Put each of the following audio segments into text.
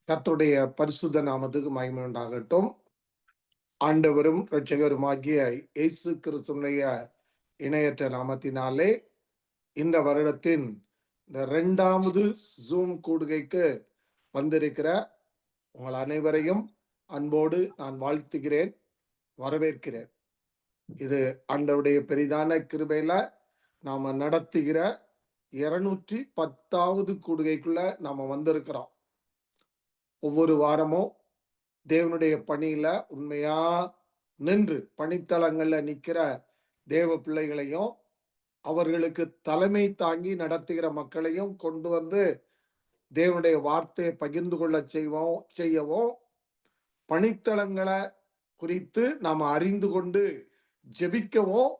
கர்த்தருடைய பரிசுத்த நாமத்துக்கு மகிமை உண்டாகட்டும். ஆண்டவரும் இரட்சகருமாகிய இயேசு கிறிஸ்துவினுடைய இணையற்ற நாமத்தினாலே இந்த வருடத்தின் இந்த 2வது ஜூம் கூடுகைக்கு வந்திருக்கிற உங்கள் அனைவரையும் அன்போடு நான் வாழ்த்துகிறேன், வரவேற்கிறேன். இது ஆண்டவருடைய பெரிதான கிருபையில நாம நடத்துகிற 210வது கூடுகைக்குள்ள நாம வந்திருக்கிறோம். ஒவ்வொரு வாரமும் தேவனுடைய பணியில உண்மையா நின்று பணித்தளங்கள்ல நிக்கிற தேவ பிள்ளைகளையும் அவர்களுக்கு தலைமை தாங்கி நடத்துகிற மக்களையும் கொண்டு வந்து தேவனுடைய வார்த்தையை பகிர்ந்து கொள்ள செய்யவும் பணித்தளங்களை குறித்து நாம் அறிந்து கொண்டு ஜெபிக்கவும்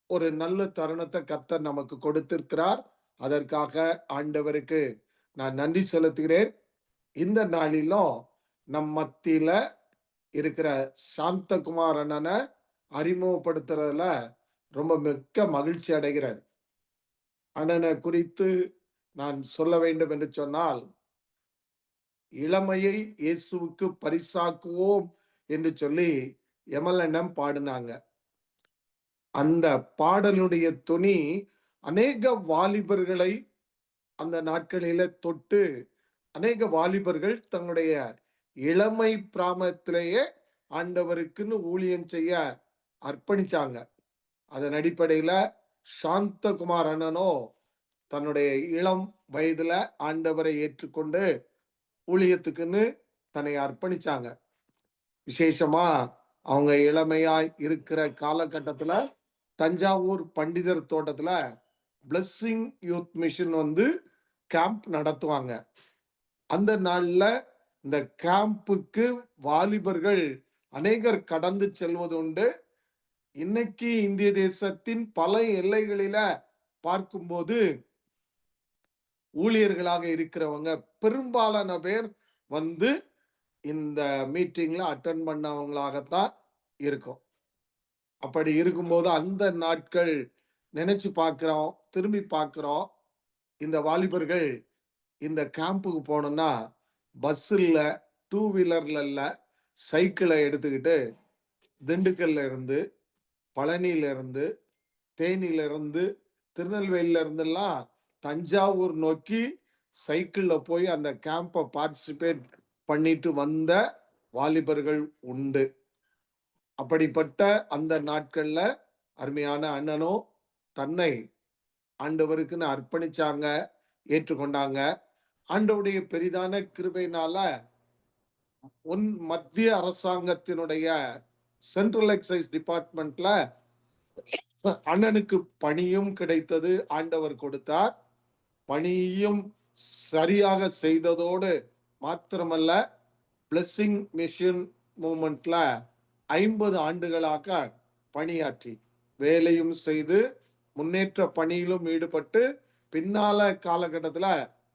ஒரு நல்ல தருணத்தை கர்த்தர் நமக்கு கொடுத்திருக்கிறார். அதற்காக ஆண்டவருக்கு நான் நன்றி செலுத்துகிறேன். இந்த நாளிலும் நம் மத்தியில இருக்கிற சாந்தகுமார் அண்ணனை அறிமுகப்படுத்துறதுல ரொம்ப மிக்க மகிழ்ச்சி அடைகிறேன். அண்ணனை குறித்து நான் சொல்ல வேண்டும் என்று சொன்னால், இளமையை இயேசுவுக்கு பரிசாக்குவோம் என்று சொல்லி எம்எல்என்எம் பாடினாங்க. அந்த பாடலுடைய துணி அநேக வாலிபர்களை அந்த நாட்களில தொட்டு அநேக வாலிபர்கள் தங்களுடைய இளமை பிராமத்திலேயே ஆண்டவருக்குன்னு ஊழியம் செய்ய அர்ப்பணிச்சாங்க. அதன் அடிப்படையில சாந்தகுமார் அண்ணனோ தன்னுடைய இளம் வயதுல ஆண்டவரை ஏற்றுக்கொண்டு ஊழியத்துக்குன்னு தன்னை அர்ப்பணிச்சாங்க. விசேஷமா அவங்க இளமையாய் இருக்கிற காலகட்டத்துல தஞ்சாவூர் பண்டிதர் தோட்டத்துல பிளஸ்ஸிங் யூத் மிஷன் வந்து கேம்ப் நடத்துவாங்க. அந்த நாள்ல இந்த கேம்புக்கு வாலிபர்கள் அநேகர் கடந்து செல்வது உண்டு. இன்னைக்கு இந்திய தேசத்தின் பல எல்லைகளில பார்க்கும்போது ஊழியர்களாக இருக்கிறவங்க பெரும்பாலான பேர் வந்து இந்த மீட்டிங்ல அட்டன் பண்ணவங்களாகத்தான் இருக்கும். அப்படி இருக்கும்போது அந்த நாட்கள் நினைச்சு பார்க்கிறோம், திரும்பி பார்க்கிறோம். இந்த வாலிபர்கள் இந்த கேம்புக்கு போனோம்னா பஸ்ஸில், டூ வீலர்ல இல்ல, சைக்கிளை எடுத்துக்கிட்டு திண்டுக்கல்ல இருந்து, பழனியில இருந்து, தேனியில இருந்து, திருநெல்வேலியில இருந்தெல்லாம் தஞ்சாவூர் நோக்கி சைக்கிள்ல போய் அந்த கேம்பை பார்ட்டிசிபேட் பண்ணிட்டு வந்த வாலிபர்கள் உண்டு. அப்படிப்பட்ட அந்த நாட்கள்ல அருமையான அண்ணனோ தன்னை ஆண்டவருக்குன்னு அர்ப்பணிச்சாங்க, ஏற்றுக்கொண்டாங்க. ஆண்டவருடைய பெரிதான கிருபையினால மத்திய அரசாங்கத்தினுடைய சென்ட்ரல் எக்ஸைஸ் டிபார்ட்மெண்ட்ல அண்ணனுக்கு பணியும் கிடைத்தது. ஆண்டவர் கொடுத்தார். பணியும் சரியாக செய்ததோடு மாத்திரமல்ல, பிளஸிங் மிஷன் மூமெண்ட்ல 50 ஆண்டுகளாக பணியாற்றி வேலையும் செய்து முன்னேற்ற பணியிலும் ஈடுபட்டு பின்னால காலகட்டத்துல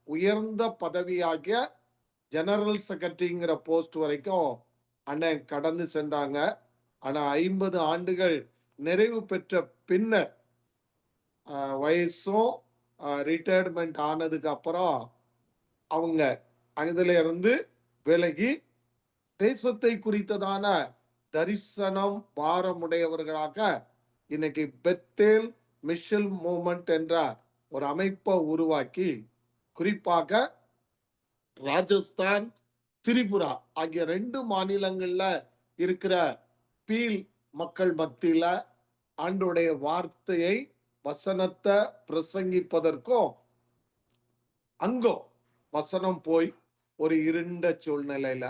உயர்ந்த பதவியாகிய ஜெனரல் செக்ரட்டரிங்கிற போஸ்ட் வரைக்கும் அண்ணன் கடந்து சென்றாங்க. ஆனா 50 ஆண்டுகள் நிறைவு பெற்ற பின்னர் வயசும் ரிட்டையர்மெண்ட் ஆனதுக்கு அப்புறம் அவங்க அதுல இருந்து விலகி தேசத்தை குறித்ததான தரிசனம் பாரமுடையவர்களாக இன்னைக்கு பெத்தேல் மிஷன் மூமெண்ட் என்ற ஒரு அமைப்பை உருவாக்கி, குறிப்பாக ராஜஸ்தான், திரிபுரா ஆகிய 2 மாநிலங்கள்ல இருக்கிற பீல் மக்கள் மத்தியில ஆண்டோடைய வார்த்தையை, வசனத்தை பிரசங்கிப்பதற்கும் அங்கோ வசனம் போய் ஒரு இருண்ட சூழ்நிலையில,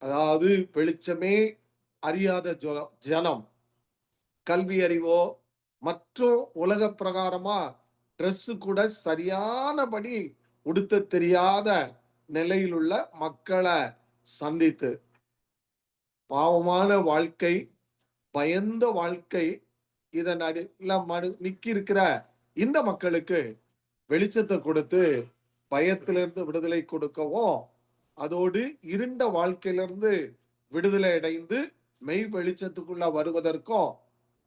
அதாவது வெளிச்சமே அறியாத ஜனம், கல்வி அறிவோ மற்றும் உலக பிரகாரமா ட்ரெஸ் கூட சரியானபடி உடுத்த தெரியாத நிலையில் உள்ள மக்களை சந்தித்து, பாவமான வாழ்க்கை, பயந்த வாழ்க்கை, இதன் நிக்கி இருக்கிற இந்த மக்களுக்கு வெளிச்சத்தை கொடுத்து பயத்திலிருந்து விடுதலை கொடுக்கவும், அதோடு இருண்ட வாழ்க்கையிலிருந்து விடுதலை அடைந்து மெய் வெளிச்சத்துக்குள்ள வருவதற்கும்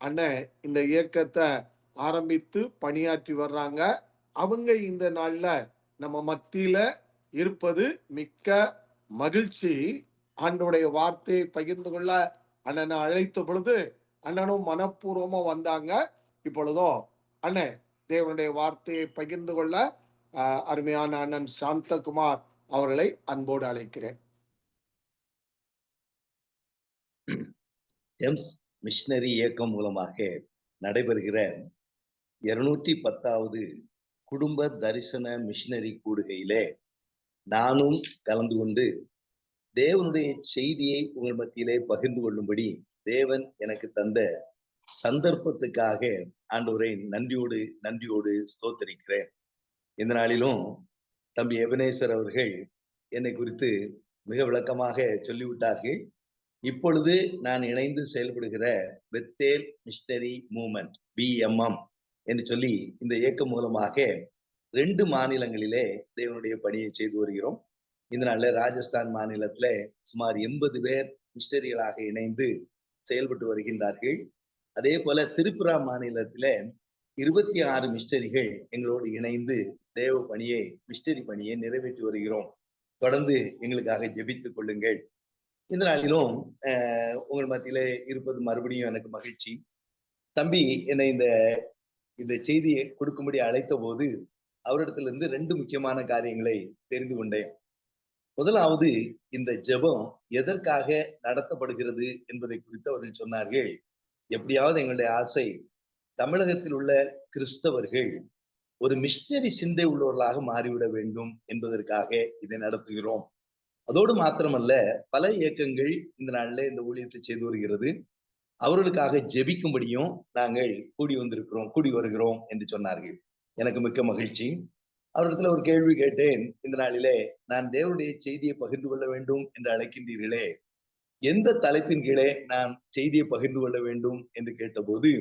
அண்ணன் இந்த இயக்கத்தை ஆரம்பித்து பணியாற்றி வர்றாங்க. அவங்க இந்த நாள்ல நம்ம மத்தியில இருப்பது மிக்க மகிழ்ச்சி. ஆண்டவருடைய வார்த்தையை பகிர்ந்து கொள்ள அண்ணனை அழைத்த பொழுது அண்ணனும் மனப்பூர்வமா வந்தாங்க. இப்பொழுதும் அண்ணன் தேவனுடைய வார்த்தையை பகிர்ந்து கொள்ள அருமையான அண்ணன் சாந்தகுமார் அவர்களை அன்போடு அழைக்கிறேன். ஜேம்ஸ் மிஷனரி இயக்கம் மூலமாக நடைபெறுகிற 210வது குடும்ப தரிசன மிஷனரி கூடுகையிலே நானும் கலந்து கொண்டு தேவனுடைய செய்தியை உங்கள் மத்தியிலே பகிர்ந்து கொள்ளும்படி தேவன் எனக்கு தந்த சந்தர்ப்பத்துக்காக ஆண்டவரை நன்றியோடு ஸ்தோத்தரிக்கிறேன். இந்த நாளிலும் தம்பி எபனேசர் அவர்கள் என்னை குறித்து மிக விளக்கமாக சொல்லிவிட்டார்கள். இப்பொழுது நான் இணைந்து செயல்படுகிற பெத்தேல் மிஷனரி மூவ்மெண்ட் BMM என்று சொல்லி இந்த இயக்கம் மூலமாக 2 மாநிலங்களிலே தேவனுடைய பணியை செய்து வருகிறோம். இந்த நாளில் ராஜஸ்தான் மாநிலத்துல சுமார் 80 பேர் மிஷனரிகளாக இணைந்து செயல்பட்டு வருகின்றார்கள். அதே போல திரிபுரா மாநிலத்தில 26 மிஷனரிகள் எங்களோடு இணைந்து தேவ பணியை மிஷனரி பணியை நிறைவேற்றி வருகிறோம். தொடர்ந்து எங்களுக்காக ஜெபித்துக் கொள்ளுங்கள். இந்த நாளிலும் உங்கள் மத்தியில இருப்பது மறுபடியும் எனக்கு மகிழ்ச்சி. தம்பி என்னை இந்த செய்தியை கொடுக்கும்படி அழைத்த போது அவரிடத்திலிருந்து 2 முக்கியமான காரியங்களை தெரிந்து கொண்டேன். முதலாவது, இந்த ஜெபம் எதற்காக நடத்தப்படுகிறது என்பதை குறித்து அவர்கள் சொன்னார்கள். எப்படியாவது எங்களுடைய ஆசை தமிழகத்தில் உள்ள கிறிஸ்தவர்கள் ஒரு மிஷனரி சிந்தை உள்ளவர்களாக மாறிவிட வேண்டும் என்பதற்காக இதை நடத்துகிறோம். அதோடு மாத்திரமல்ல, பல இயக்கங்கள் இந்த நாளில் இந்த ஊழியத்தை செய்து வருகிறது. அவர்களுக்காக ஜெபிக்கும்படியும் நாங்கள் கூடி வருகிறோம் என்று சொன்னார்கள். எனக்கு மிக்க மகிழ்ச்சி. அவரிடத்துல ஒரு கேள்வி கேட்டேன். இந்த நாளிலே நான் தேவனுடைய செய்தியை பகிர்ந்து கொள்ள வேண்டும் என்று அழைக்கின்றீர்களே, எந்த தலைப்பின் கீழே நான் செய்தியை பகிர்ந்து கொள்ள வேண்டும் என்று கேட்டபோது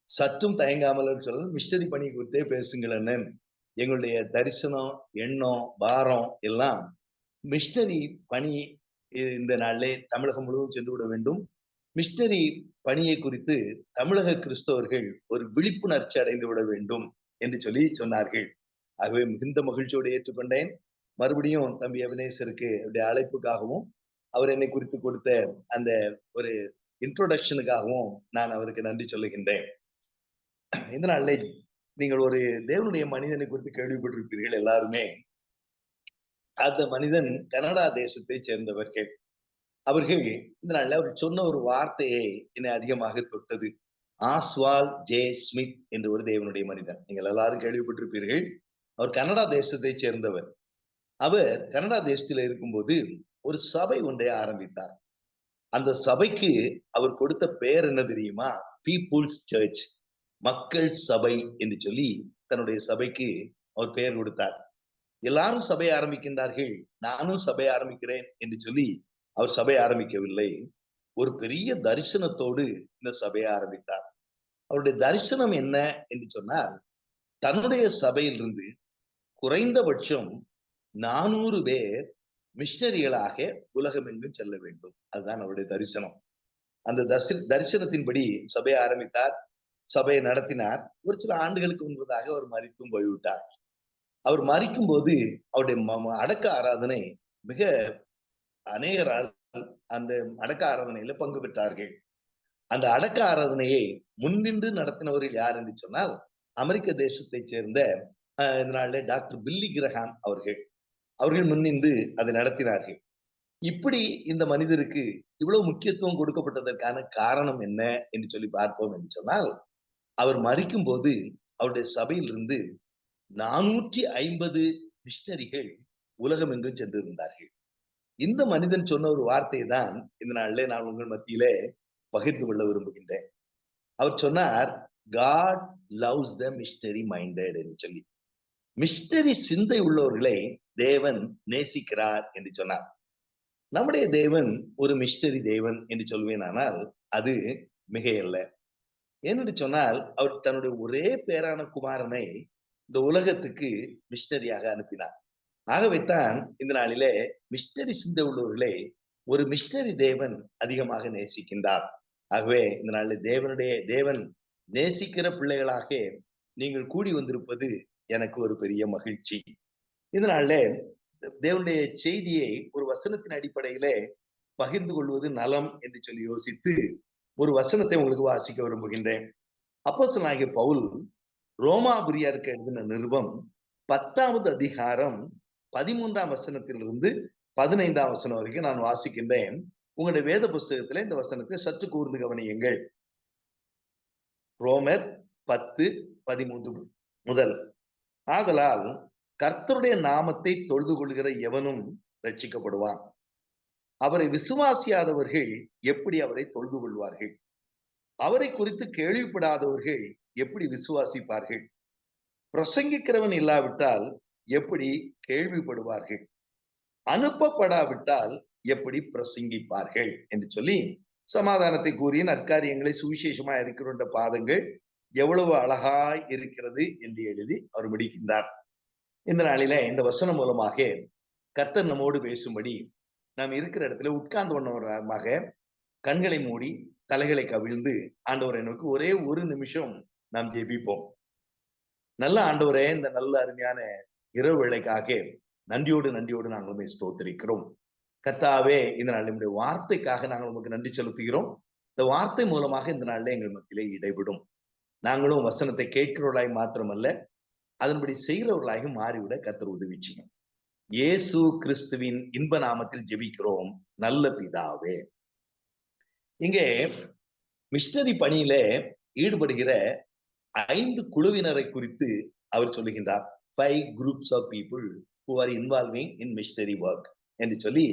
சற்றும் தயங்காமல் சொல்ல, மிஷனரி பணி குறித்தே பேசுங்களேன்னு. எங்களுடைய தரிசனம், எண்ணம், பாரம் எல்லாம் மிஷனரி பணி இந்த நாளிலே தமிழகம் முழுவதும் சென்று விட வேண்டும். மிஷனரி பணியை குறித்து தமிழக கிறிஸ்தவர்கள் ஒரு விழிப்புணர்ச்சி அடைந்து விட வேண்டும் என்று சொல்லி சொன்னார்கள். ஆகவே மிகுந்த மகிழ்ச்சியோடு ஏற்றுக்கொண்டேன். மறுபடியும் தம்பி எபனேசருக்கு அழைப்புக்காகவும் அவர் என்னை குறித்து கொடுத்த அந்த ஒரு இன்ட்ரோடக்ஷனுக்காகவும் நான் அவருக்கு நன்றி சொல்லுகின்றேன். இந்த நாளிலே நீங்கள் ஒரு தேவனுடைய மனிதனை குறித்து கேள்விப்பட்டிருப்பீர்கள் எல்லாருமே. அந்த மனிதன் கனடா தேசத்தை சேர்ந்தவர்கள். அவர்கள் இந்த நாளில் அவர் சொன்ன ஒரு வார்த்தையை என்னை அதிகமாக தொட்டது. ஆஸ்வால் ஜே ஸ்மித் என்ற ஒரு தேவனுடைய மனிதன். நீங்கள் எல்லாரும் கேள்விப்பட்டிருப்பீர்கள். அவர் கனடா தேசத்தை சேர்ந்தவர். அவர் கனடா தேசத்தில் இருக்கும்போது ஒரு சபை ஒன்றை ஆரம்பித்தார். அந்த சபைக்கு அவர் கொடுத்த பெயர் என்ன தெரியுமா? பீப்புள்ஸ் சர்ச், மக்கள் சபை என்று சொல்லி தன்னுடைய சபைக்கு அவர் பெயர் கொடுத்தார். எல்லாரும் சபை ஆரம்பிக்கின்றார்கள், நானும் சபை ஆரம்பிக்கிறேன் என்று சொல்லி அவர் சபை ஆரம்பிக்கவில்லை. ஒரு பெரிய தரிசனத்தோடு இந்த சபையை ஆரம்பித்தார். அவருடைய தரிசனம் என்ன என்று சொன்னால், தன்னுடைய சபையிலிருந்து குறைந்தபட்சம் 400 பேர் மிஷனரிகளாக உலகம் எங்கும் செல்ல வேண்டும். அதுதான் அவருடைய தரிசனம். அந்த தரிசனத்தின்படி சபையை ஆரம்பித்தார், சபையை நடத்தினார். ஒரு சில ஆண்டுகளுக்கு முன்பதாக அவர் மரித்தும் போய்விட்டார். அவர் மரிக்கும் போது அவருடைய அடக்க ஆராதனை மிக அநேகரால் அந்த அடக்க ஆராதனையில பங்கு பெற்றார்கள். அந்த அடக்க ஆராதனையை முன்னின்று நடத்தினவர்கள் யார் என்று சொன்னால், அமெரிக்க தேசத்தை சேர்ந்த இதனால டாக்டர் பில்லி கிரஹாம் அவர்கள் முன்னின்று அதை நடத்தினார்கள். இப்படி இந்த மனிதருக்கு இவ்வளவு முக்கியத்துவம் கொடுக்கப்பட்டதற்கான காரணம் என்ன என்று சொல்லி பார்ப்போம் என்று சொன்னால், அவர் மரிக்கும் போது அவருடைய சபையிலிருந்து 450 மிஷனரிகள் உலகம் எங்கும் சென்றிருந்தார்கள். இந்த மனிதன் சொன்ன ஒரு வார்த்தை தான் இந்த நாளிலே நான் உங்கள் மத்தியிலே பகிர்ந்து கொள்ள விரும்புகின்றேன். அவர் சொன்னார், God loves the missionary minded என்று சொல்லி. மிஷனரி சிந்தை உள்ளவர்களை தேவன் நேசிக்கிறார் என்று சொன்னார். நம்முடைய தேவன் ஒரு மிஷனரி தேவன் என்று சொல்வேன், ஆனால் அது மிகையல்ல. ஏனென்று சொன்னால், அவர் தன்னுடைய ஒரே பேரான குமாரனை இந்த உலகத்துக்கு மிஷனரியாக அனுப்பினார். ஆகவேத்தான் இந்த நாளிலே மிஷனரி சிந்தை உள்ளவர்களை ஒரு மிஷனரி தேவன் அதிகமாக நேசிக்கின்றார். ஆகவே இந்த நாளில் தேவன் நேசிக்கிற பிள்ளைகளாக நீங்கள் கூடி வந்திருப்பது எனக்கு ஒரு பெரிய மகிழ்ச்சி. இதனால தேவனுடைய செய்தியை ஒரு வசனத்தின் அடிப்படையிலே பகிர்ந்து கொள்வது நலம் என்று சொல்லி யோசித்து ஒரு வசனத்தை உங்களுக்கு வாசிக்க விரும்புகின்றேன். அப்போஸ்தலனாகிய பவுல் ரோமாபுரியருக்கு எழுதின நிருபம் 10வது அதிகாரம் 13ஆம் வசனத்திலிருந்து 15ஆம் வசனம் வரைக்கும் நான் வாசிக்கின்றேன். உங்களுடைய வேத புஸ்தகத்துல இந்த வசனத்தை சற்று கூர்ந்து கவனியுங்கள். ரோமர் 10:13 முதல். ஆதலால் கர்த்தருடைய நாமத்தை தொழுது கொள்கிற எவனும் ரட்சிக்கப்படுவான். அவரை விசுவாசியாதவர்கள் எப்படி அவரை தொழுது கொள்வார்கள்? அவரை குறித்து கேள்விப்படாதவர்கள் எப்படி விசுவாசிப்பார்கள்? பிரசங்கிக்கிறவன் இல்லாவிட்டால் எப்படி கேள்விப்படுவார்கள்? அனுப்பப்படாவிட்டால் எப்படி பிரசங்கிப்பார்கள் என்று சொல்லி சமாதானத்தை கூறிய நற்காரியங்களை சுவிசேஷமா இருக்கிற பாதங்கள் எவ்வளவு அழகாய் இருக்கிறது என்று எழுதி அவர் முடிக்கின்றார். இந்த நாளில இந்த வசனம் மூலமாக கர்த்தர் நம்மோடு பேசும்படி நாம் இருக்கிற இடத்துல உட்கார்ந்து கொண்டவராக கண்களை மூடி தலைகளை கவிழ்ந்து ஆண்டவரை நோக்கி ஒரே ஒரு நிமிஷம் நாம் ஜெபிப்போம். நல்ல ஆண்டவரே, இந்த நல்ல அருமையான இரவு வேளைக்காக நன்றியோடு நாங்கள் ஸ்தோத்திரிக்கிறோம். கர்த்தாவே, இந்த நாள் நம்முடைய வார்த்தைக்காக நாங்கள் உங்களுக்கு நன்றி செலுத்துகிறோம். இந்த வார்த்தை மூலமாக இந்த நாளில் எங்கள் மத்தியிலே இடைவிடும். நாங்களும் வசனத்தை கேட்கிறவர்களாய் மாத்திரமல்ல, அதன்படி செய்கிறவர்களாக மாறிவிட கர்த்தர் உதவி செய்யும். இயேசு கிறிஸ்துவின் இன்ப நாமத்தில் ஜெபிக்கிறோம் நல்ல பிதாவே. இங்கே மிஷனரி பணியில ஈடுபடுகிற 5 குழுவினரை குறித்து அவர் சொல்லுகின்றார். 5 groups of people who are involving in missionary work என்று சொல்லி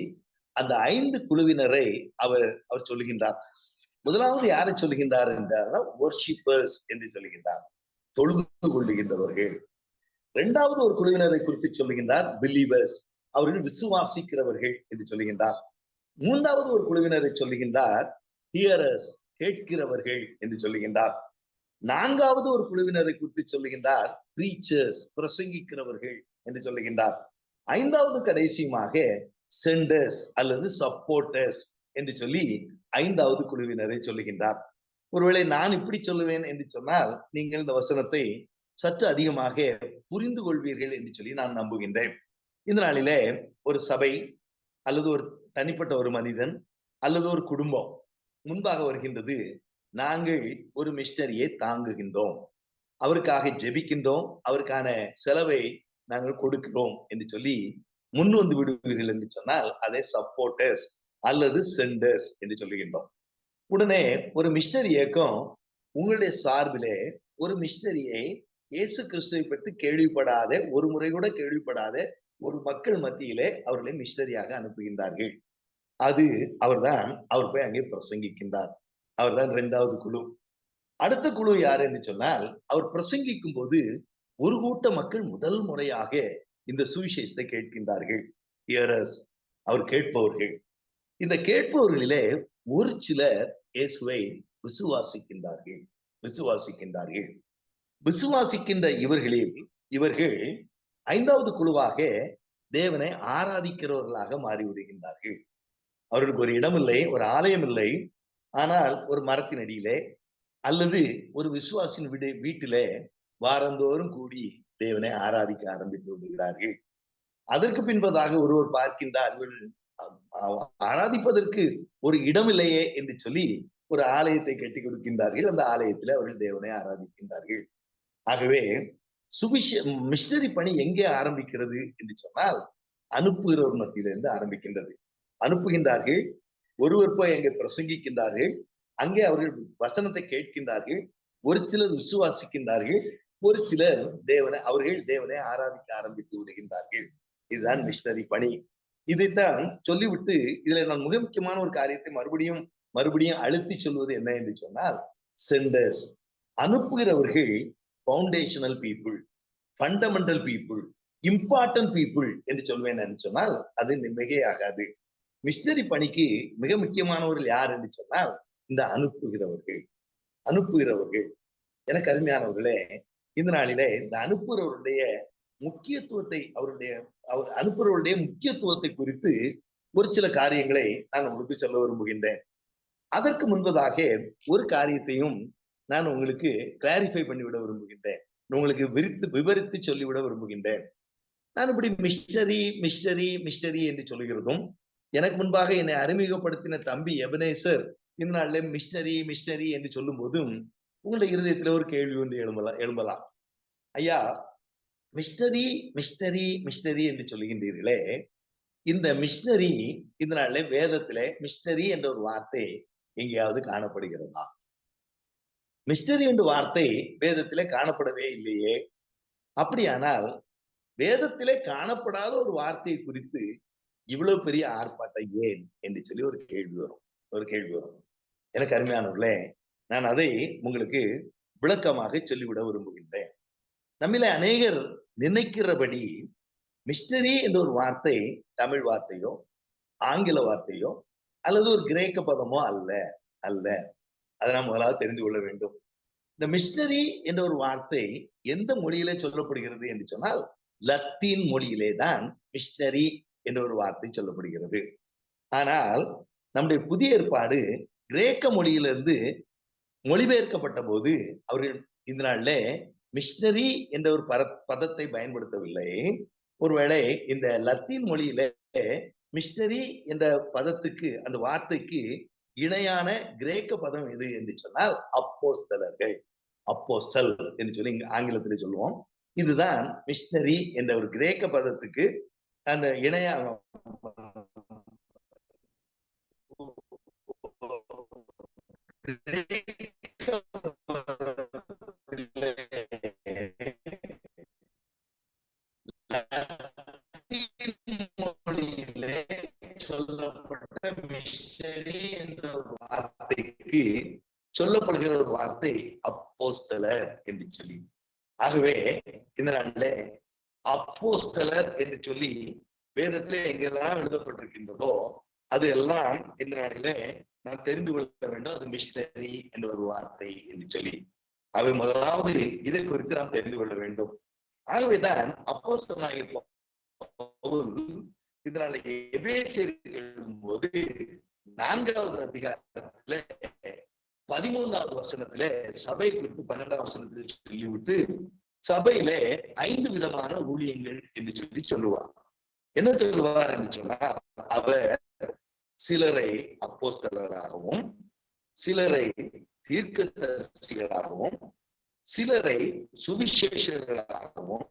அந்த 5 குழுவினரை அவர் சொல்லுகின்றார். முதலாவது யாரை சொல்லுகின்றார் என்றால் worshippers என்று சொல்லுகின்றார், தொழுது கொள்ளுகின்றவர்கள். இரண்டாவது ஒரு குழுவினரை குறித்து சொல்லுகின்றார், believers, அவர்கள் விசுவாசிக்கிறவர்கள் என்று சொல்லுகின்றார். மூன்றாவது ஒரு குழுவினரை சொல்லுகின்றார், hearers, கேட்கிறவர்கள் என்று சொல்லுகின்றார். நான்காவது ஒரு குழுவினரை குறித்து சொல்லுகின்றார், preachers, பிரசங்கிக்கிறவர்கள் என்று சொல்லுகின்றார். ஐந்தாவது கடைசியுமாக senders அல்லது supporters என்று சொல்லி 5வது குழுவினரை சொல்லுகின்றார். ஒருவேளை நான் இப்படி சொல்லுவேன் என்று சொன்னால் நீங்கள் இந்த வசனத்தை சற்று அதிகமாக புரிந்து கொள்வீர்கள் என்று சொல்லி நான் நம்புகின்றேன். இந்த நாளிலே ஒரு சபை அல்லது ஒரு தனிப்பட்ட ஒரு மனிதன் அல்லது ஒரு குடும்பம் முன்பாக வருகின்றது. நாங்கள் ஒரு மிஷனரியை தாங்குகின்றோம், அவருக்காக ஜெபிக்கின்றோம், அவருக்கான செலவை நாங்கள் கொடுக்கிறோம் என்று சொல்லி முன் வந்து விடுவீர்கள் என்று சொன்னால் அதை சப்போர்ட்டர்ஸ் அல்லது சென்டர்ஸ் என்று சொல்லுகின்றோம். உடனே ஒரு மிஷனரி இயக்கம் உங்களுடைய சார்பிலே ஒரு மிஷனரியை இயேசு கிறிஸ்துவை பற்றி கேள்விப்படாத, ஒரு முறை கூட கேள்விப்படாத ஒரு மக்கள் மத்தியிலே அவர்களை மிஷனரியாக அனுப்புகின்றார்கள். அவர் போய் அங்கே பிரசங்கிக்கின்றார். அவர்தான் 2வது குழு. அடுத்த குழு யார் என்று சொன்னால், அவர் பிரசங்கிக்கும் போது ஒரு கூட்ட மக்கள் முதல் முறையாக இந்த சுவிசேஷத்தை கேட்கின்றார்கள். ஹியரர்ஸ், அவர் கேட்பவர்கள். இந்த கேட்பவர்களிலே ஒரு சிலர் இயேசுவை விசுவாசிக்கின்றார்கள். விசுவாசிக்கின்ற இவர்கள் 5வது குழுவாக தேவனை ஆராதிக்கிறவர்களாக மாறிவிடுகின்றார்கள். அவர்களுக்கு ஒரு இடம் இல்லை, ஒரு ஆலயம் இல்லை, ஆனால் ஒரு மரத்தின் அடியிலே அல்லது ஒரு விசுவாசின் வீட்டிலே வாரந்தோறும் கூடி தேவனை ஆராதிக்க ஆரம்பித்து விடுகிறார்கள். அதற்கு பின்பதாக ஒருவர் பார்க்கின்றார்கள், ஆராதிப்பதற்கு ஒரு இடம் இல்லையே என்று சொல்லி ஒரு ஆலயத்தை கட்டி கொடுக்கின்றார்கள். அந்த ஆலயத்தில் அவர்கள் தேவனை ஆராதிக்கின்றார்கள். ஆகவே மிஷனரி பணி எங்கே ஆரம்பிக்கிறது என்று சொன்னால், அனுப்புகிறவர் மத்தியிலிருந்து ஆரம்பிக்கின்றது. அனுப்புகின்றார்கள், ஒருவர் போய் அங்கே பிரசங்கிக்கின்றார்கள், அங்கே அவர்கள் வசனத்தை கேட்கின்றார்கள், ஒரு சிலர் விசுவாசிக்கின்றார்கள், ஒரு சிலர் அவர்கள் தேவனை ஆராதிக்க ஆரம்பித்து விடுகின்றார்கள். இதுதான் மிஷனரி பணி. இதைத்தான் சொல்லிவிட்டு இதுல நான் மிக முக்கியமான ஒரு காரியத்தை மறுபடியும் அழுத்தி சொல்வது என்ன என்று சொன்னால், சென்டர்ஸ், அனுப்புகிறவர்கள் foundational people, fundamental people, important people என்று சொல்வேன் என்று சொன்னால் அது மிகையாகாது. மிஷனரி பணிக்கு மிக முக்கியமானவர்கள் யார் என்று சொன்னால் இந்த அனுப்புகிறவர்கள். எனக்கு அருமையானவர்களே, இந்த நாளிலே இந்த அனுப்புகிறவருடைய முக்கியத்துவத்தை குறித்து ஒரு சில காரியங்களை நான் உங்களுக்கு சொல்ல விரும்புகின்றேன். அதற்கு முன்பதாக ஒரு காரியத்தையும் நான் உங்களுக்கு கிளாரிஃபை பண்ணிவிட விரும்புகின்றேன், உங்களுக்கு விவரித்து சொல்லிவிட விரும்புகின்றேன். நான் இப்படி மிஷனரி மிஷனரி மிஷனரி என்று சொல்லுகிறதும், எனக்கு முன்பாக என்னை அறிமுகப்படுத்தின தம்பி எபனேசர் இந்த நாளிலே மிஷனரி மிஷனரி என்று சொல்லும் போதும் உங்களுடைய இருதயத்துல ஒரு கேள்வி ஒன்று எழும்பலாம். ஐயா, மிஷனரி மிஷனரி மிஷனரி என்று சொல்லுகின்றீர்களே, இந்த மிஷனரி இந்த நாளிலே வேதத்திலே மிஷனரி என்ற ஒரு வார்த்தை எங்கேயாவது காணப்படுகிறதா? மிஷனரி என்ற வார்த்தை வேதத்திலே காணப்படவே இல்லையே. அப்படியானால் வேதத்திலே காணப்படாத ஒரு வார்த்தையை குறித்து இவ்வளவு பெரிய ஆர்ப்பாட்டம் ஏன் என்று சொல்லி ஒரு கேள்வி வரும். எனக்கு அருமையானவர்களே, நான் அதை உங்களுக்கு விளக்கமாக சொல்லிவிட விரும்புகின்றேன். நம்மிலே அநேகர் நினைக்கிறபடி மிஷனரி என்ற ஒரு வார்த்தை தமிழ் வார்த்தையோ ஆங்கில வார்த்தையோ அல்லது ஒரு கிரேக்க பதமோ அல்ல. அல்ல. அதை நாம் முதலாவது தெரிந்து கொள்ள வேண்டும். இந்த மிஷனரி என்ற ஒரு வார்த்தை எந்த மொழியிலே சொல்லப்படுகிறது என்று சொன்னால், லத்தீன் மொழியிலே தான் மிஷனரி என்ற ஒரு வார்த்தை சொல்லப்படுகிறது. ஆனால் நம்முடைய புதிய ஏற்பாடு கிரேக்க மொழியிலிருந்து மொழிபெயர்க்கப்பட்ட போது அவர்கள் இந்த நாள்ல மிஷனரி என்ற ஒரு பதத்தை பயன்படுத்தவில்லை. ஒருவேளை இந்த லத்தீன் மொழியில மிஷனரி என்ற பதத்துக்கு, அந்த வார்த்தைக்கு இணையான கிரேக்க பதம் எது என்று சொன்னால் அப்போஸ்தலர்கள், அப்போஸ்டல் என்று சொல்லி ஆங்கிலத்தில் சொல்லுவோம். இதுதான் மிஷனரி என்ற ஒரு கிரேக்க பதத்துக்கு அந்த இணையான மொழியிலே சொல்லப்பட்ட மிஷனரி என்ற ஒரு வார்த்தைக்கு சொல்லப்படுகிற ஒரு வார்த்தை அப்போஸ்தலர் என்று சொல்லி. ஆகவே இந்த நாளில அப்போஸ்தலர் என்று சொல்லி வேதத்திலே எங்கெல்லாம் எழுதப்பட்டிருக்கின்றதோ அது எல்லாம் இந்த நாளிலே நான் தெரிந்து கொள்ள வேண்டும். அது மிஷனரி என்ற ஒரு வார்த்தை என்று சொல்லி. அவை முதலாவது இதை குறித்து நாம் தெரிந்து கொள்ள வேண்டும். ஆகவேதான் அப்போஸ்தலனாகிய பவுல் இந்த நாளில் எபேசியருக்கு எழுதும்போது 4வது அதிகாரத்துல 13வது வசனத்துல சபை குறித்து 12வது வசனத்துல சொல்லிவிட்டு சபையிலே 5 விதமான ஊழியங்கள் என்று சொல்லி சொல்லுவார். என்ன சொல்லுவார் என்று சொன்னா, அவர் சிலரை அப்போஸ்தலராகவும், சிலரை தீர்க்கதரிசிகளாகவும், சிலரை சுவிசேஷகர்களாகவும்,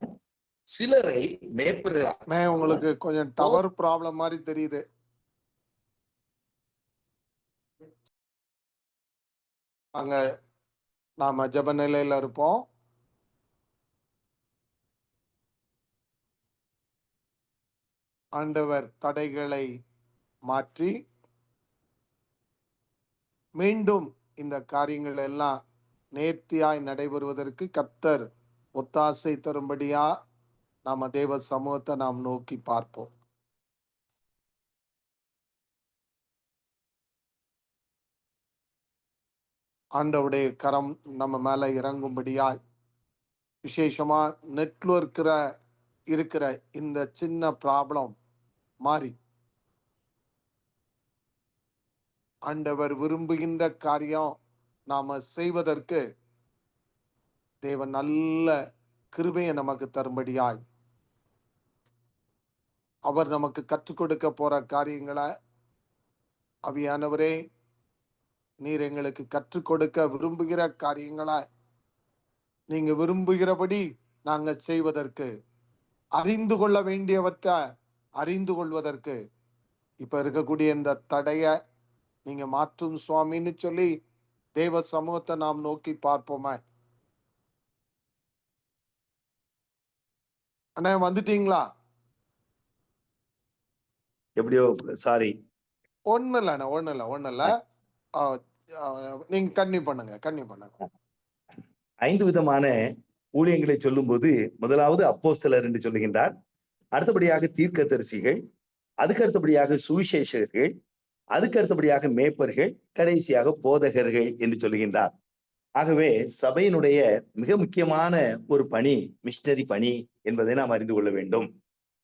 சிலரை மேய்ப்பர்களாகவும். உங்களுக்கு கொஞ்சம் டவர் ப்ராப்ளம் மாதிரி தெரியுது. அங்க நாம ஜெப நிலையில இருப்போம். ஆண்டவர் தடைகளை மாற்றி மீண்டும் இந்த காரியங்கள் எல்லாம் நேர்த்தியாய் நடைபெறுவதற்கு கர்த்தர் ஒத்தாசை தரும்படியா நாம தேவ சமூகத்தை நாம் நோக்கி பார்ப்போம். ஆண்டவருடைய கரம் நம்ம மேல இறங்கும்படியாய், விசேஷமா நெட்வொர்க்கிற இருக்கிற இந்த சின்ன ப்ராப்ளம் மாறி ஆண்டவர் விரும்புகின்ற காரியம் நாம செய்வதற்கு தேவன் நல்ல கிருபையை நமக்கு தரும்படியாய், அவர் நமக்கு கற்றுக் கொடுக்க போற காரியங்களை ஆவியானவரே நீர் எங்களுக்கு கற்றுக் கொடுக்க விரும்புகிற காரியங்களை நீங்க விரும்புகிறபடி நாங்க செய்வதற்கு, அறிந்து கொள்ள வேண்டியவற்றை அறிந்து கொள்வதற்கு இப்ப இருக்கக்கூடிய இந்த தடைய நீங்க மாற்றும் சுவாமின்னு சொல்லி தேவ சமூகத்தை நாம் நோக்கி பார்ப்போமா? அண்ணா வந்துட்டீங்களா? எப்படியோ சாரி, ஒண்ணு இல்ல நீங்க கன்னியூ பண்ணுங்க. 5 விதமான ஊழியங்களை சொல்லும் போது முதலாவது அப்போஸ்தலர் என்று சொல்லுகின்றார். அடுத்தபடியாக தீர்க்கதரிசிகள், அதுக்கு அடுத்தபடியாக சுவிசேஷகர்கள், அதுக்கு அடுத்தபடியாக மேய்ப்பர்கள், கடைசியாக போதகர்கள் என்று சொல்லுகின்றார். ஆகவே சபையினுடைய மிக முக்கியமான ஒரு பணி மிஷனரி பணி என்பதை நாம் அறிந்து கொள்ள வேண்டும்.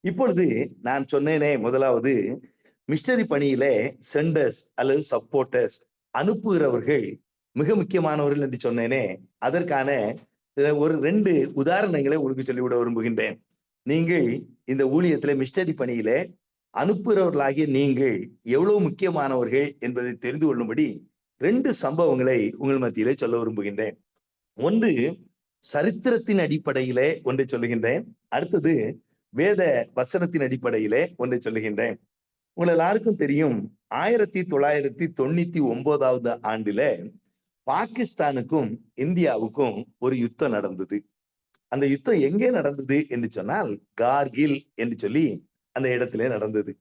இப்பொழுது நான் சொன்னேனே, முதலாவது மிஷனரி பணியிலே சென்டர்ஸ் அல்லது சப்போர்ட்டர்ஸ், அனுப்புகிறவர்கள் மிக முக்கியமானவர்கள் என்று சொன்னேனே, அதற்கான ஒரு 2 உதாரணங்களை உங்களுக்கு சொல்லிவிட விரும்புகின்றேன். நீங்கள் இந்த ஊழியத்திலே மிஷனரி பணியிலே அனுப்புகிறவர்களாகிய நீங்கள் எவ்வளவு முக்கியமானவர்கள் என்பதை தெரிந்து கொள்ளும்படி 2 சம்பவங்களை உங்கள் மத்தியிலே சொல்ல விரும்புகின்றேன். ஒன்று சரித்திரத்தின் அடிப்படையிலே ஒன்றை சொல்லுகின்றேன். அடுத்தது வேத வசனத்தின் அடிப்படையிலே ஒன்றை சொல்லுகின்றேன். உங்கள் எல்லாருக்கும் தெரியும், 1999 ஆண்டில பாகிஸ்தானுக்கும் இந்தியாவுக்கும் ஒரு யுத்தம் நடந்தது. அந்த யுத்தம் எங்கே நடந்தது என்று சொன்னால் கார்கில் என்று சொல்லி அந்த இடத்திலே நடந்தது.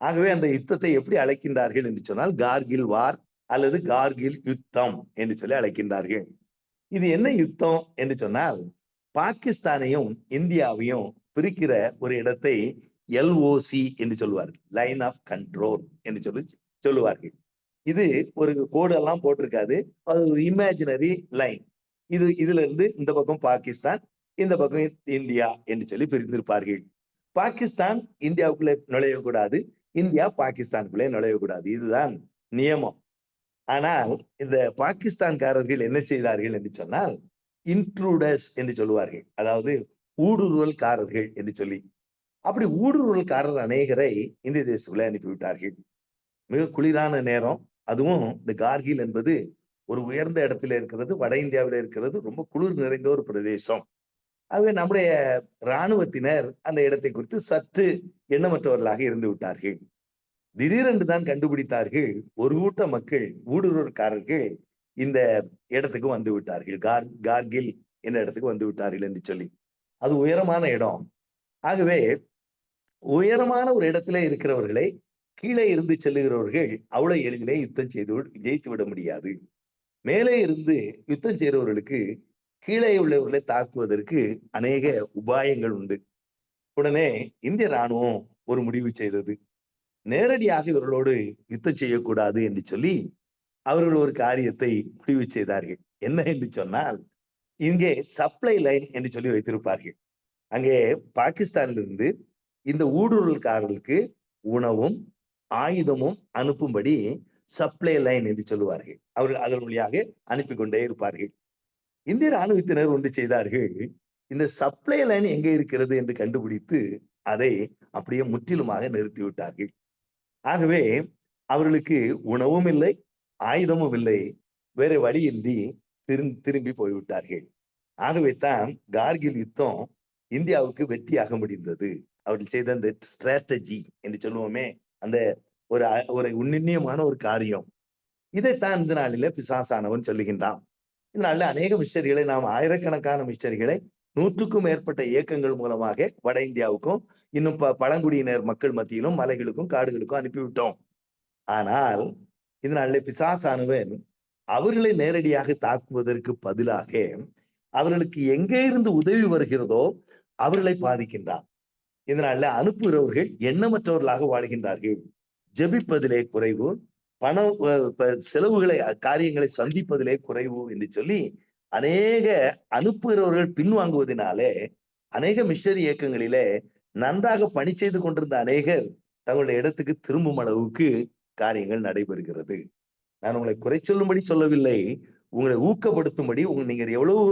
ஆகவே அந்த யுத்தத்தை எப்படி அழைக்கின்றார்கள் என்று சொன்னால் கார்கில் வார் அல்லது கார்கில் யுத்தம் என்று சொல்லி அழைக்கின்றார்கள். இது என்ன யுத்தம் என்று சொன்னால் பாகிஸ்தானையும் இந்தியாவையும் பிரிக்கிற ஒரு இடத்தை LOC என்று சொல்லுவார்கள், லைன் ஆஃப் கண்ட்ரோல் என்று சொல்லுவார்கள். இது ஒரு கோடு எல்லாம் போட்டிருக்காது, அது ஒரு இமேஜினரி லைன். இதுல இருந்து இந்த பக்கம் பாகிஸ்தான், இந்த பக்கம் இந்தியா என்று சொல்லி பிரிந்திருப்பார்கள். பாகிஸ்தான் இந்தியாவுக்குள்ளே நுழையக்கூடாது, இந்தியா பாகிஸ்தானுக்குள்ளே நுழையக்கூடாது, இதுதான் நியமம். ஆனால் இந்த பாகிஸ்தான்காரர்கள் என்ன செய்தார்கள் என்று சொன்னால் இன்ட்ரூடர்ஸ் என்று சொல்லுவார்கள், அதாவது ஊடுருவல்காரர்கள் என்று சொல்லி. அப்படி ஊடுருவல்காரர் அநேகரை இந்திய தேசத்துக்குள்ளே அனுப்பிவிட்டார்கள். மிக குளிரான நேரம், அதுவும் இந்த கார்கில் என்பது ஒரு உயர்ந்த இடத்துல இருக்கிறது, வட இந்தியாவில் இருக்கிறது, ரொம்ப குளிர் நிறைந்த ஒரு பிரதேசம். ஆகவே நம்முடைய இராணுவத்தினர் அந்த இடத்தை குறித்து சற்று எண்ணமற்றவர்களாக இருந்து விட்டார்கள். திடீரென்று தான் கண்டுபிடித்தார்கள், ஒரு கூட்ட மக்கள் ஊடுருவல்காரர்கள் இந்த இடத்துக்கு வந்து விட்டார்கள், கார்கில் என்ற இடத்துக்கு வந்து விட்டார்கள் என்று சொல்லி. அது உயரமான இடம். ஆகவே உயரமான ஒரு இடத்துல இருக்கிறவர்களை கீழே இருந்து செல்லுகிறவர்கள் அவ்வளவு எளிதிலே யுத்தம் ஜெயித்து விட முடியாது. மேலே இருந்து யுத்தம் செய்கிறவர்களுக்கு கீழே உள்ளவர்களை தாக்குவதற்கு அநேக உபாயங்கள் உண்டு. உடனே இந்திய ராணுவம் ஒரு முடிவு செய்தது, நேரடியாக இவர்களோடு யுத்தம் செய்யக்கூடாது என்று சொல்லி அவர்கள் ஒரு காரியத்தை முடிவு செய்தார்கள். என்ன என்று சொன்னால், இங்கே சப்ளை லைன் என்று சொல்லி வைத்திருப்பார்கள். அங்கே பாகிஸ்தானிலிருந்து இந்த ஊடுருவல்காரர்களுக்கு உணவும் ஆயுதமும் அனுப்பும்படி சப்ளை லைன் என்று சொல்லுவார்கள். அவர்கள் அதன் வழியாக அனுப்பி கொண்டே இருப்பார்கள். இந்திய ராணுவத்தினர் ஒன்று செய்தார்கள், இந்த சப்ளை லைன் எங்கே இருக்கிறது என்று கண்டுபிடித்து அதை அப்படியே முற்றிலுமாக நிறுத்திவிட்டார்கள். ஆகவே அவர்களுக்கு உணவும் இல்லை, ஆயுதமும் இல்லை, வேற வழியின்றி திரும்பி போய்விட்டார்கள். ஆகவே தான் கார்கில் யுத்தம் இந்தியாவுக்கு வெற்றியாக முடிந்தது. அவர்கள் செய்த அந்த ஸ்ட்ராட்டஜி என்று சொல்லுவோமே, அந்த ஒரு உன்னியமான ஒரு காரியம். இதைத்தான் இந்த நாளில பிசாசானவன் சொல்லுகின்றான். இந்த நாளில் அநேக மிஷனரிகளை, நாம் ஆயிரக்கணக்கான மிஷனரிகளை 100க்கும் மேற்பட்ட இயக்கங்கள் மூலமாக வட இந்தியாவுக்கும் இன்னும் பழங்குடியினர் மக்கள் மத்தியிலும் மலைகளுக்கும் காடுகளுக்கும் அனுப்பிவிட்டோம். ஆனால் இந்த நாளில் பிசாசானவன் அவர்களை நேரடியாக தாக்குவதற்கு பதிலாக அவர்களுக்கு எங்கே இருந்து உதவி வருகிறதோ அவர்களை பாதிக்கின்றான். இதனால அனுப்புகிறவர்கள் எண்ணமற்றவர்களாக வாழ்கின்றார்கள். ஜெபிப்பதிலே குறைவு, பண செலவுகளை காரியங்களை சந்திப்பதிலே குறைவு என்று சொல்லி அநேக அனுப்புகிறவர்கள் பின்வாங்குவதனாலே அநேக மிஷனரி இயக்கங்களிலே நன்றாக பணி செய்து கொண்டிருந்த அநேகர் தங்களுடைய இடத்துக்கு திரும்பும் அளவுக்கு காரியங்கள் நடைபெறுகிறது. நான் உங்களை குறை சொல்லும்படி சொல்லவில்லை, உங்களை ஊக்கப்படுத்தும்படி நீங்கள் எவ்வளவு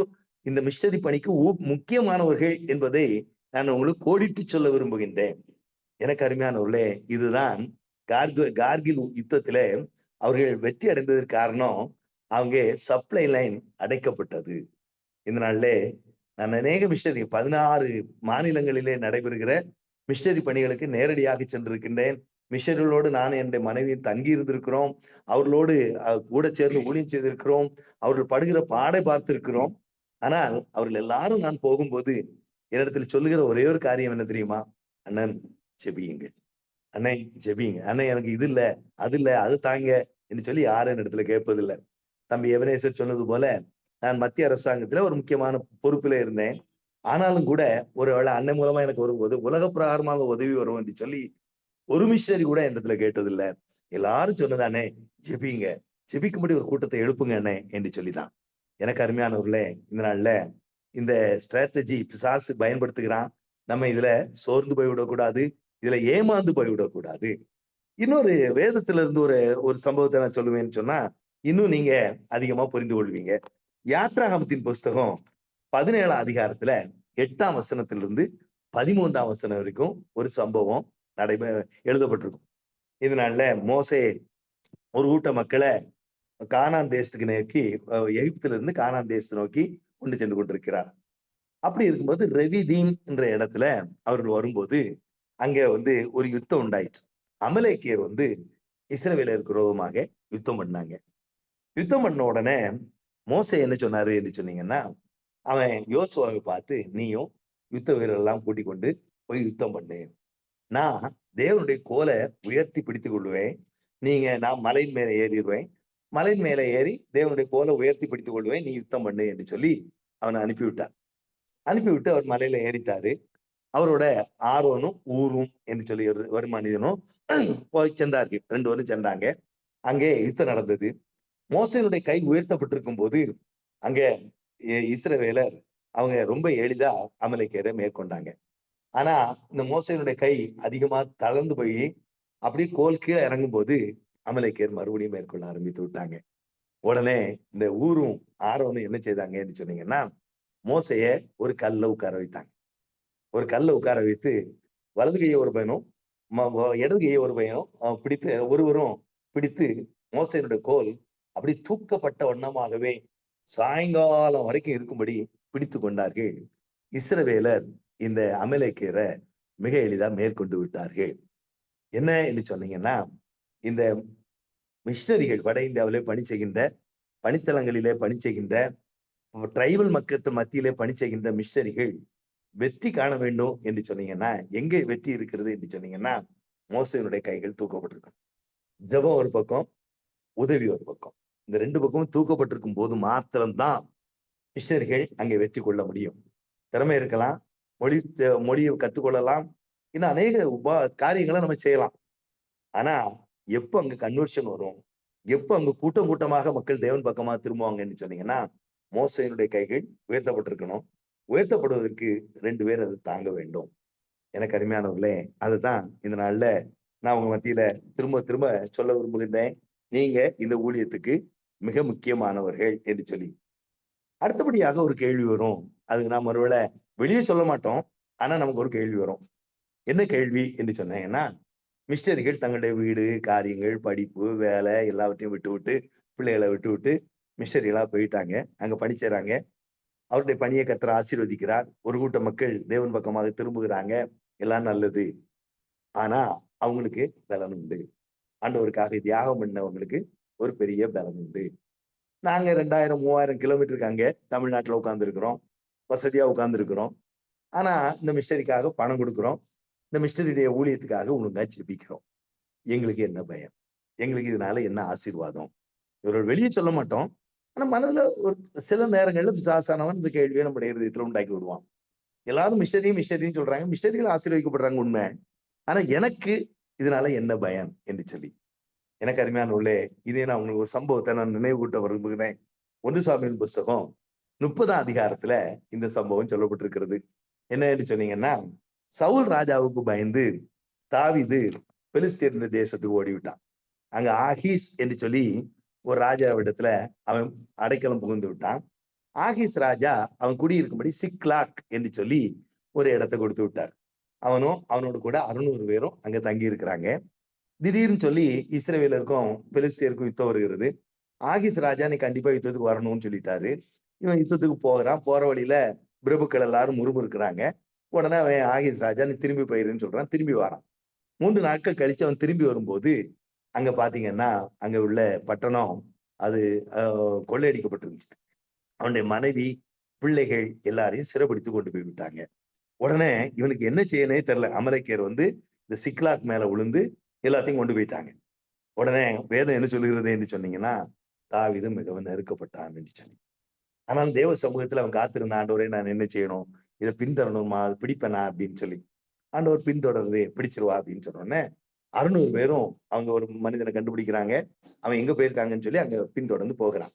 இந்த மிஷனரி பணிக்கு முக்கியமானவர்கள் என்பதை நான் உங்களுக்கு கோடிட்டு சொல்ல விரும்புகின்றேன். எனக்கு அருமையானவர்களே, இதுதான் கார்கில் யுத்தத்திலே அவர்கள் வெற்றி அடைந்ததற்கு காரணம், அவங்க சப்ளை லைன் அடைக்கப்பட்டது. இந்த நாளிலே நான் அநேக மிஷனரி 16 மாநிலங்களிலே நடைபெறுகிற மிஷனரி பணிகளுக்கு நேரடியாக சென்றிருக்கின்றேன். மிஷனரிகளோடு நான் என்னுடைய மனைவியும் தங்கி இருந்திருக்கிறோம். அவர்களோடு கூட சேர்ந்து ஊழியம் செய்திருக்கிறோம். அவர்கள் படுகிற பாடை பார்த்திருக்கிறோம். ஆனால் அவர்கள் எல்லாரும் நான் போகும்போது என்னிடத்துல சொல்லுகிற ஒரே ஒரு காரியம் என்ன தெரியுமா? அண்ணன் ஜெபியுங்க, அண்ணே ஜெபியுங்க, அண்ணே எனக்கு இது இல்ல, அது இல்ல, அது தாங்க என்று சொல்லி யாரும் என்னிடத்துல கேட்பதில்லை. தம்பி எவனேசர் சொன்னது போல, நான் மத்திய அரசாங்கத்துல ஒரு முக்கியமான பொறுப்புல இருந்தேன். ஆனாலும் கூட ஒருவேளை அண்ணன் மூலமா எனக்கு வரும்போது உலக பிரகாரமாக உதவி வரும் என்று சொல்லி ஒரு மிஷனரி கூட என்னிடத்துல கேட்டதில்லை. எல்லாரும் சொன்னதானே, ஜெபிங்க, ஜெபிக்கும்படி ஒரு கூட்டத்தை எழுப்புங்க அண்ணே என்று சொல்லிதான். எனக்கு அருமையானவர்களே, இந்த நாள்ல இந்த ஸ்ட்ராட்டஜி பிசாசு பயன்படுத்துகிறான். நம்ம இதுல சோர்ந்து போய்விடக்கூடாது, இதுல ஏமாந்து போய்விடக்கூடாது. இன்னொரு வேதத்துல இருந்து ஒரு சம்பவத்தை நான் சொல்லுவேன்னு சொன்னா இன்னும் நீங்க அதிகமா புரிந்து கொள்வீங்க. யாத்ராகமத்தின் புஸ்தகம் 17ஆம் அதிகாரத்துல 8ஆம் வசனத்திலிருந்து 13ஆம் வசனம் வரைக்கும் ஒரு சம்பவம் எழுதப்பட்டிருக்கும். இதனால மோசே ஒரு கூட்ட மக்களை கானான் தேசத்துக்கு நோக்கி எகிப்திலிருந்து இருந்து கானான் தேசத்தை நோக்கி கொண்டு சென்று கொண்டிருக்கிறார். அப்படி இருக்கும்போது ரெவிதீம் என்ற இடத்துல அவர்கள் வரும்போது அங்க ஒரு யுத்தம் உண்டாயிற்று. அமலேக்கியர் இஸ்ரவேலருக்கு விரோதமாக யுத்தம் பண்ணாங்க. யுத்தம் பண்ண உடனே மோசே என்ன சொன்னாரு என்று சொன்னீங்கன்னா, அவன் யோசுவாவை பார்த்து, நீயும் யுத்த வீரர்கள் எல்லாம் கூட்டிக் கொண்டு போய் யுத்தம் பண்ணு. நான் தேவனுடைய கோலை உயர்த்தி பிடித்துக் கொள்வேன். நான் மலையின் மேல ஏறிடுவேன். மலையின் மேல ஏறி தேவனுடைய கோலை உயர்த்தி பிடித்துக் கொள்வேன். நீ யுத்தம் பண்ணு என்று சொல்லி அவனை அனுப்பிவிட்டார். அனுப்பிவிட்டு அவர் மலையில ஏறிட்டாரு. அவரோட ஆரோனும் ஊரும் என்று சொல்லி ஒரு மனிதனும் போய் சென்றார்கள். 2 பேரும் சென்றாங்க. அங்கே யுத்தம் நடந்தது. மோசேயினுடைய கை உயர்த்தப்பட்டிருக்கும் போது அங்க இஸ்ரவேலர் அவங்க ரொம்ப எளிதா அமலேக்கியரை மேற்கொண்டாங்க. ஆனா இந்த மோசேயினுடைய கை அதிகமா தளர்ந்து போய் அப்படியே கோல் கீழே இறங்கும் போது அமலேக்கியர் மறுபடியும் மேற்கொள்ள ஆரம்பித்து விட்டாங்க. உடனே இந்த ஊரும் ஆரோனும் என்ன செய்தாங்கன்னு சொன்னீங்கன்னா, மோசைய ஒரு கல்ல உட்கார வைத்தாங்க. ஒரு கல்ல உட்கார வைத்து வலது கையை ஒரு பையனும் இடது கையை ஒரு பையனும் பிடித்து ஒருவரும் பிடித்து மோசையினுடைய கோல் அப்படி தூக்கப்பட்ட வண்ணமாகவே சாயங்காலம் வரைக்கும் இருக்கும்படி பிடித்து கொண்டார்கள். இஸ்ரவேலர் இந்த அமலேக்கியரை மிக எளிதா மேற்கொண்டு விட்டார்கள். என்ன என்று சொன்னீங்கன்னா, இந்த மிஷனரிகள் வட இந்தியாவிலே பணி செய்கின்ற பணித்தளங்களிலே பணி செய்கின்ற டிரைபல் மக்கள் மத்தியிலே பணி செய்கின்ற மிஷனரிகள் வெற்றி காண வேண்டும் என்று சொன்னீங்கன்னா, எங்கே வெற்றி இருக்கிறது என்று சொன்னீங்கன்னா, மோசேயினுடைய கைகள் தூக்கப்பட்டிருக்கும். ஜெபம் ஒரு பக்கம், உதவி ஒரு பக்கம். இந்த 2 பக்கமும் தூக்கப்பட்டிருக்கும் போது மாத்திரம்தான் மிஷனரிகள் அங்கே வெற்றி கொள்ள முடியும். திறமை இருக்கலாம், மொழியை கற்றுக்கொள்ளலாம், இன்னும் அநேக காரியங்களை நம்ம செய்யலாம். ஆனா எப்ப அங்க கன்வர்ஷன் வரும், எப்ப அங்க கூட்டம் கூட்டமாக மக்கள் தேவன் பக்கமா திரும்புவாங்கன்னு சொன்னீங்கன்னா, மோசேயினுடைய கைகள் உயர்த்தப்பட்டிருக்கணும். உயர்த்தப்படுவதற்கு 2 பேர் அதை தாங்க வேண்டும். எனக்கு அருமையானவர்களே, அதுதான் இந்த நாள்ல நான் உங்க மத்தியில திரும்ப திரும்ப சொல்ல விரும்புகின்றேன். நீங்க இந்த ஊழியத்துக்கு மிக முக்கியமானவர்கள் என்று சொல்லி. அடுத்தபடியாக ஒரு கேள்வி வரும். அதுக்கு நாம் ஒருவேளை வெளியே சொல்ல மாட்டோம். ஆனா நமக்கு ஒரு கேள்வி வரும். என்ன கேள்வி என்று சொன்னீங்கன்னா, மிஷனரிகள் தங்களுடைய வீடு, காரியங்கள், படிப்பு, வேலை எல்லாவற்றையும் விட்டுவிட்டு, பிள்ளைகளை விட்டுவிட்டு மிஷனரிகளா போயிட்டாங்க. அங்க பணி செய்றாங்க. அவருடைய பணியை கர்த்தர் ஆசீர்வதிக்கிறார். ஒரு கூட்ட மக்கள் தேவன் பக்கமாக திரும்புகிறாங்க. எல்லாம் நல்லது. ஆனா அவங்களுக்கு பலன் உண்டு. ஆண்டவருக்காக தியாகம் பண்ணவங்களுக்கு ஒரு பெரிய பலன் உண்டு. நாங்க 2000, 3000 கிலோமீட்டருக்கு அங்க தமிழ்நாட்டுல உட்கார்ந்து இருக்கிறோம். வசதியா உட்கார்ந்து இருக்கிறோம். ஆனா இந்த மிஷனரிக்காக பணம் கொடுக்கிறோம். இந்த மிஷனரியுடைய ஊழியத்துக்காக ஒழுங்கா ஜெபிக்கிறோம். எங்களுக்கு என்ன பயம்? எங்களுக்கு இதனால என்ன ஆசீர்வாதம்? இவர்கள் வெளியே சொல்ல மாட்டோம். ஆனா மனதுல ஒரு சில நேரங்கள்ல பிசாசானவன் இந்த கேள்வியை நம்முடைய இருதயத்துல உண்டாக்கி விடுவான். எல்லாரும் மிஷனரின்னு சொல்றாங்க. மிஷனரிகள் ஆசீர்வதிக்கப்படுறாங்க உண்மை. ஆனா எனக்கு இதனால என்ன பயன் என்று சொல்லி. எனக்கு அருமையானவர்களே, இதே நான் உங்களுக்கு ஒரு சம்பவத்தை நான் நினைவு கூட்ட விரும்புகிறேன். 1 சாமுவேல் புஸ்தகம் 30ஆம் அதிகாரத்துல இந்த சம்பவம் சொல்லப்பட்டிருக்கிறது. என்ன என்று சொன்னீங்கன்னா, சவுல் ராஜாவுக்கு பயந்து தாவீது பெலிஸ்தீர் தேசத்துக்கு ஓடிவிட்டான். அங்க ஆகீஸ் என்று சொல்லி ஒரு ராஜாவிடத்துல அவன் அடைக்கலம் புகுந்து விட்டான். ஆகீஸ் ராஜா அவன் குடியிருக்கும்படி சிக்லாக் என்று சொல்லி ஒரு இடத்தை கொடுத்து விட்டார். அவனும் அவனோடு கூட 600 பேரும் அங்க தங்கி இருக்கிறாங்க. திடீர்னு சொல்லி இஸ்ரவேலருக்கும் பெலிஸ்தியருக்கும் யுத்தம் வருகிறது. ஆகீஸ் ராஜா நீ கண்டிப்பா யுத்தத்துக்கு வரணும்னு சொல்லிட்டாரு. இவன் யுத்தத்துக்கு போகிறான். போற வழியில பிரபுக்கள் எல்லாரும் முறுமுறுக்கிறாங்க. உடனே அவன் ஆகீஸ் ராஜா நீ திரும்பி போயிருன்னு சொல்றான். திரும்பி வரான். 3 நாட்கள் கழிச்சு அவன் திரும்பி வரும்போது அங்க பாத்தீங்கன்னா அங்க உள்ள பட்டணம் அது கொள்ளையடிக்கப்பட்டிருந்துச்சு. அவனுடைய மனைவி, பிள்ளைகள் எல்லாரையும் சிறைபிடித்து கொண்டு போய் விட்டாங்க. உடனே இவனுக்கு என்ன செய்யனே தெரியல. அமலேக்கியர் இந்த சிக்லாக் மேல விழுந்து எல்லாத்தையும் கொண்டு போயிட்டாங்க. உடனே வேதம் என்ன சொல்லுகிறது என்று சொன்னீங்கன்னா, தாவீது மிகவும் நெருக்கப்பட்டான் என்று சொல்லி. ஆனால் தேவ சமூகத்துல அவன் காத்திருந்த ஆண்டவரே நான் என்ன செய்யணும்? இதை பின்தொடரணுமா? பிடிப்பேனா? அப்படின்னு சொல்லி. ஆண்டவர் பின்தொடர்ந்து பிடிச்சிருவா அப்படின்னு சொன்ன உடனே 600 பேரும் அவங்க ஒரு மனிதனை கண்டுபிடிக்கிறாங்க. அவன் எங்க போயிருக்காங்கன்னு சொல்லி அங்க பின்தொடர்ந்து போகிறான்.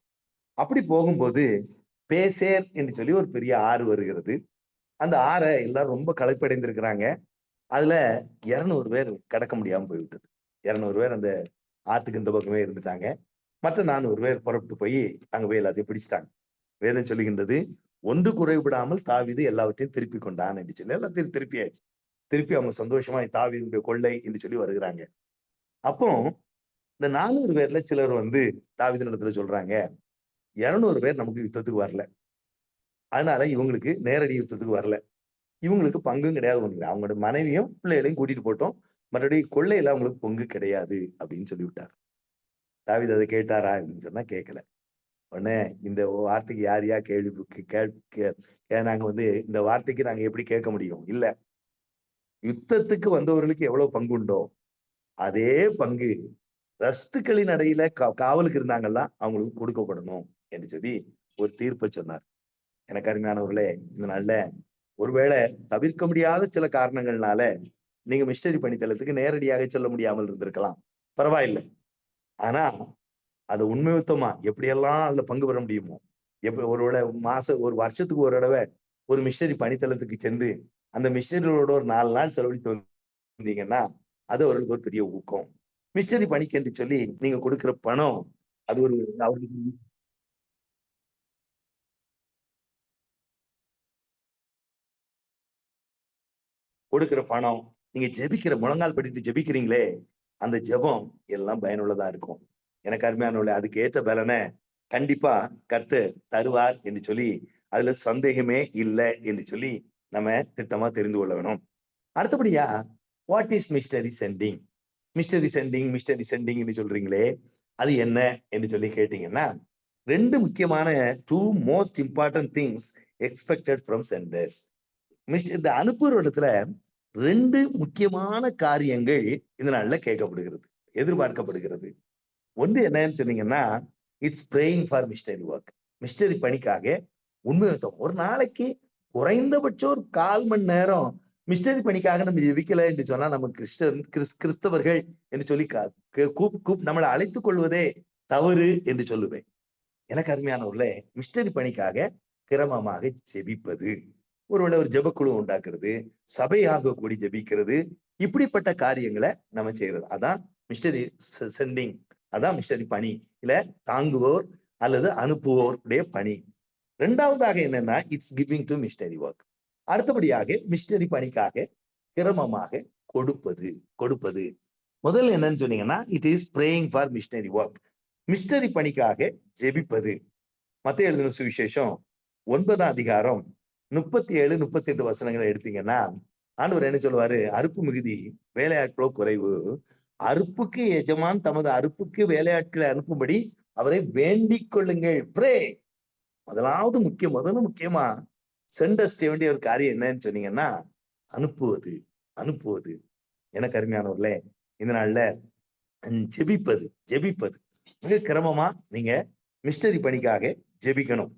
அப்படி போகும்போது பேசேர் என்று சொல்லி ஒரு பெரிய ஆறு வருகிறது. அந்த ஆறை எல்லாரும் ரொம்ப களைப்படைந்திருக்கிறாங்க. அதுல 200 பேர் கடக்க முடியாம போய்விட்டது. 200 பேர் அந்த ஆத்துக்கு இந்த பக்கமே இருந்துட்டாங்க. மற்ற 400 பேர் புறப்பட்டு போய் அங்க போய் எல்லாத்தையும் பிடிச்சிட்டாங்க. வேதம் சொல்லுகின்றது ஒன்று குறைவிடாமல் தாவீது எல்லாவற்றையும் திருப்பி கொண்டான் என்று சொல்லி எல்லாத்தையும் திருப்பியாச்சு. திருப்பி அவங்க சந்தோஷமா தாவீதுடைய கொள்ளை என்று சொல்லி வருகிறாங்க. அப்போ இந்த 400 பேர்ல சிலர் வந்து தாவீது இடத்துல சொல்றாங்க, 200 பேர் நமக்கு யுத்தத்துக்கு வரல, அதனால இவங்களுக்கு நேரடி யுத்தத்துக்கு வரல, இவங்களுக்கு பங்கும் கிடையாது, ஒண்ணு அவங்களோட மனைவியும் பிள்ளைகளையும் கூட்டிட்டு போட்டோம், மறுபடி கொள்ளையில அவங்களுக்கு பங்கு கிடையாது அப்படின்னு சொல்லி விட்டார். தாவீது அதை கேட்டாரா அப்படின்னு சொன்னா கேட்கல. உடனே இந்த வார்த்தைக்கு யார் யார் நாங்க வந்து இந்த வார்த்தைக்கு நாங்க எப்படி கேட்க முடியும்? இல்ல, யுத்தத்துக்கு வந்தவர்களுக்கு எவ்வளவு பங்கு உண்டோ அதே பங்கு ரஸ்துக்களின் அடையில காவலுக்கு இருந்தாங்கல்ல அவங்களுக்கு கொடுக்கப்படணும் என்று சொல்லி ஒரு தீர்ப்பை சொன்னார். எனக்கு அருமையானவர்களே, இந்த நாள்ல ஒருவேளை தவிர்க்க முடியாத சில காரணங்கள்னால நீங்க மிஷனரி பணித்தளத்துக்கு நேரடியாக செல்ல முடியாமல் இருந்திருக்கலாம், பரவாயில்லை. ஆனா அது உண்மையுத்தமா எப்படியெல்லாம் அதுல பங்கு பெற முடியுமோ, எப்படி ஒருவேளை ஒரு வருஷத்துக்கு ஒரு தடவை ஒரு மிஷனரி பணித்தளத்துக்கு சென்று அந்த மிஷனரிகளோட ஒரு 4 நாள் செலவழித்து வந்தீங்கன்னா அது அவர்களுக்கு ஒரு பெரிய ஊக்கம். மிஷனரி பணிக்கு என்று சொல்லி நீங்க கொடுக்கிற பணம் அது ஒரு அவர்களுக்கு கொடுக்கிற பணம், நீங்க ஜெபிக்கிற முழங்கால் படிட்டு ஜெபிக்கிறீங்களே அந்த ஜெபம் எல்லாம் பயனுள்ளதா இருக்கும். எனக்கு அருமையானவர்களே, அதுக்கு ஏற்ற பலனை கண்டிப்பா கர்த்தர் தருவார் என்று சொல்லி அதுல சந்தேகமே இல்லை என்று சொல்லி நம்ம திட்டமா தெரிந்து கொள்ள வேணும். அடுத்தபடியா, what is mystery sending? Mystery sending சொல்றீங்களே அது என்ன என்று சொல்லி கேட்டீங்கன்னா, 2 முக்கியமான 2 most important things expected from centres. இந்த அனுப்புற இடத்துல 2 முக்கியமான காரியங்கள் இந்த நாள்ல கேட்கப்படுகிறது, எதிர்பார்க்கப்படுகிறது. ஒன்று என்னன்னு சொன்னீங்கன்னா, it's praying for missionary work. Missionary பணிக்காக உண்மை ஒரு நாளைக்கு குறைந்தபட்சம் ஒரு 1/4 மணி நேரம் மிஷனரி பணிக்காக நம்ம ஜெபிக்கல என்று சொன்னா நம்ம கிறிஸ்தவர்கள் என்று சொல்லி நம்மளை அழைத்துக் கொள்வதே தவறு என்று சொல்லுவேன். எனக்கு அருமையானவர்களே, மிஷனரி பணிக்காக கிரமமாக ஜெபிப்பது, ஒருவேளை ஒரு ஜெபக்குழு உண்டாக்குறது, சபையாக கூடி ஜெபிக்கிறது, இப்படிப்பட்ட காரியங்களை நம்ம செய்யறது அதான் மிஷனரி சென்டிங். அதான் மிஷனரி பணி இல்ல தாங்குவோர் அல்லது அனுப்புவோருடைய பணி. 2வதாக என்னன்னா, it's giving to missionary work. அடுத்தபடியாக மிஷனரி பணிக்காக கிரமமாக கொடுப்பது. முதல்ல என்னன்னு சொன்னீங்கன்னா, it is praying for missionary work. Missionary பணிக்காக ஜெபிப்பது. மத்தேயு எழுதின சுவிசேஷம் 9ஆம் அதிகாரம் 37, 38 வசனங்களை எடுத்தீங்கன்னா, ஆண்டவர் என்ன சொல்லுவாரு? அறுப்பு மிகுதி, வேலையாட்களோ குறைவு. அறுப்புக்கு எஜமான் தமது அறுப்புக்கு வேலையாட்களை அனுப்பும்படி அவரை வேண்டிக் கொள்ளுங்கள். பிரே. முதல்ல முக்கியமா சென்டர்ஸ் செய்ய வேண்டிய ஒரு காரியம் என்னன்னு சொன்னீங்கன்னா, அனுப்புவது. எனக்கு அருமையானவர்களே, இந்த நாள்ல ஜெபிப்பது மிக கிரமமா நீங்க மிஷனரி பணிக்காக ஜெபிக்கணும்.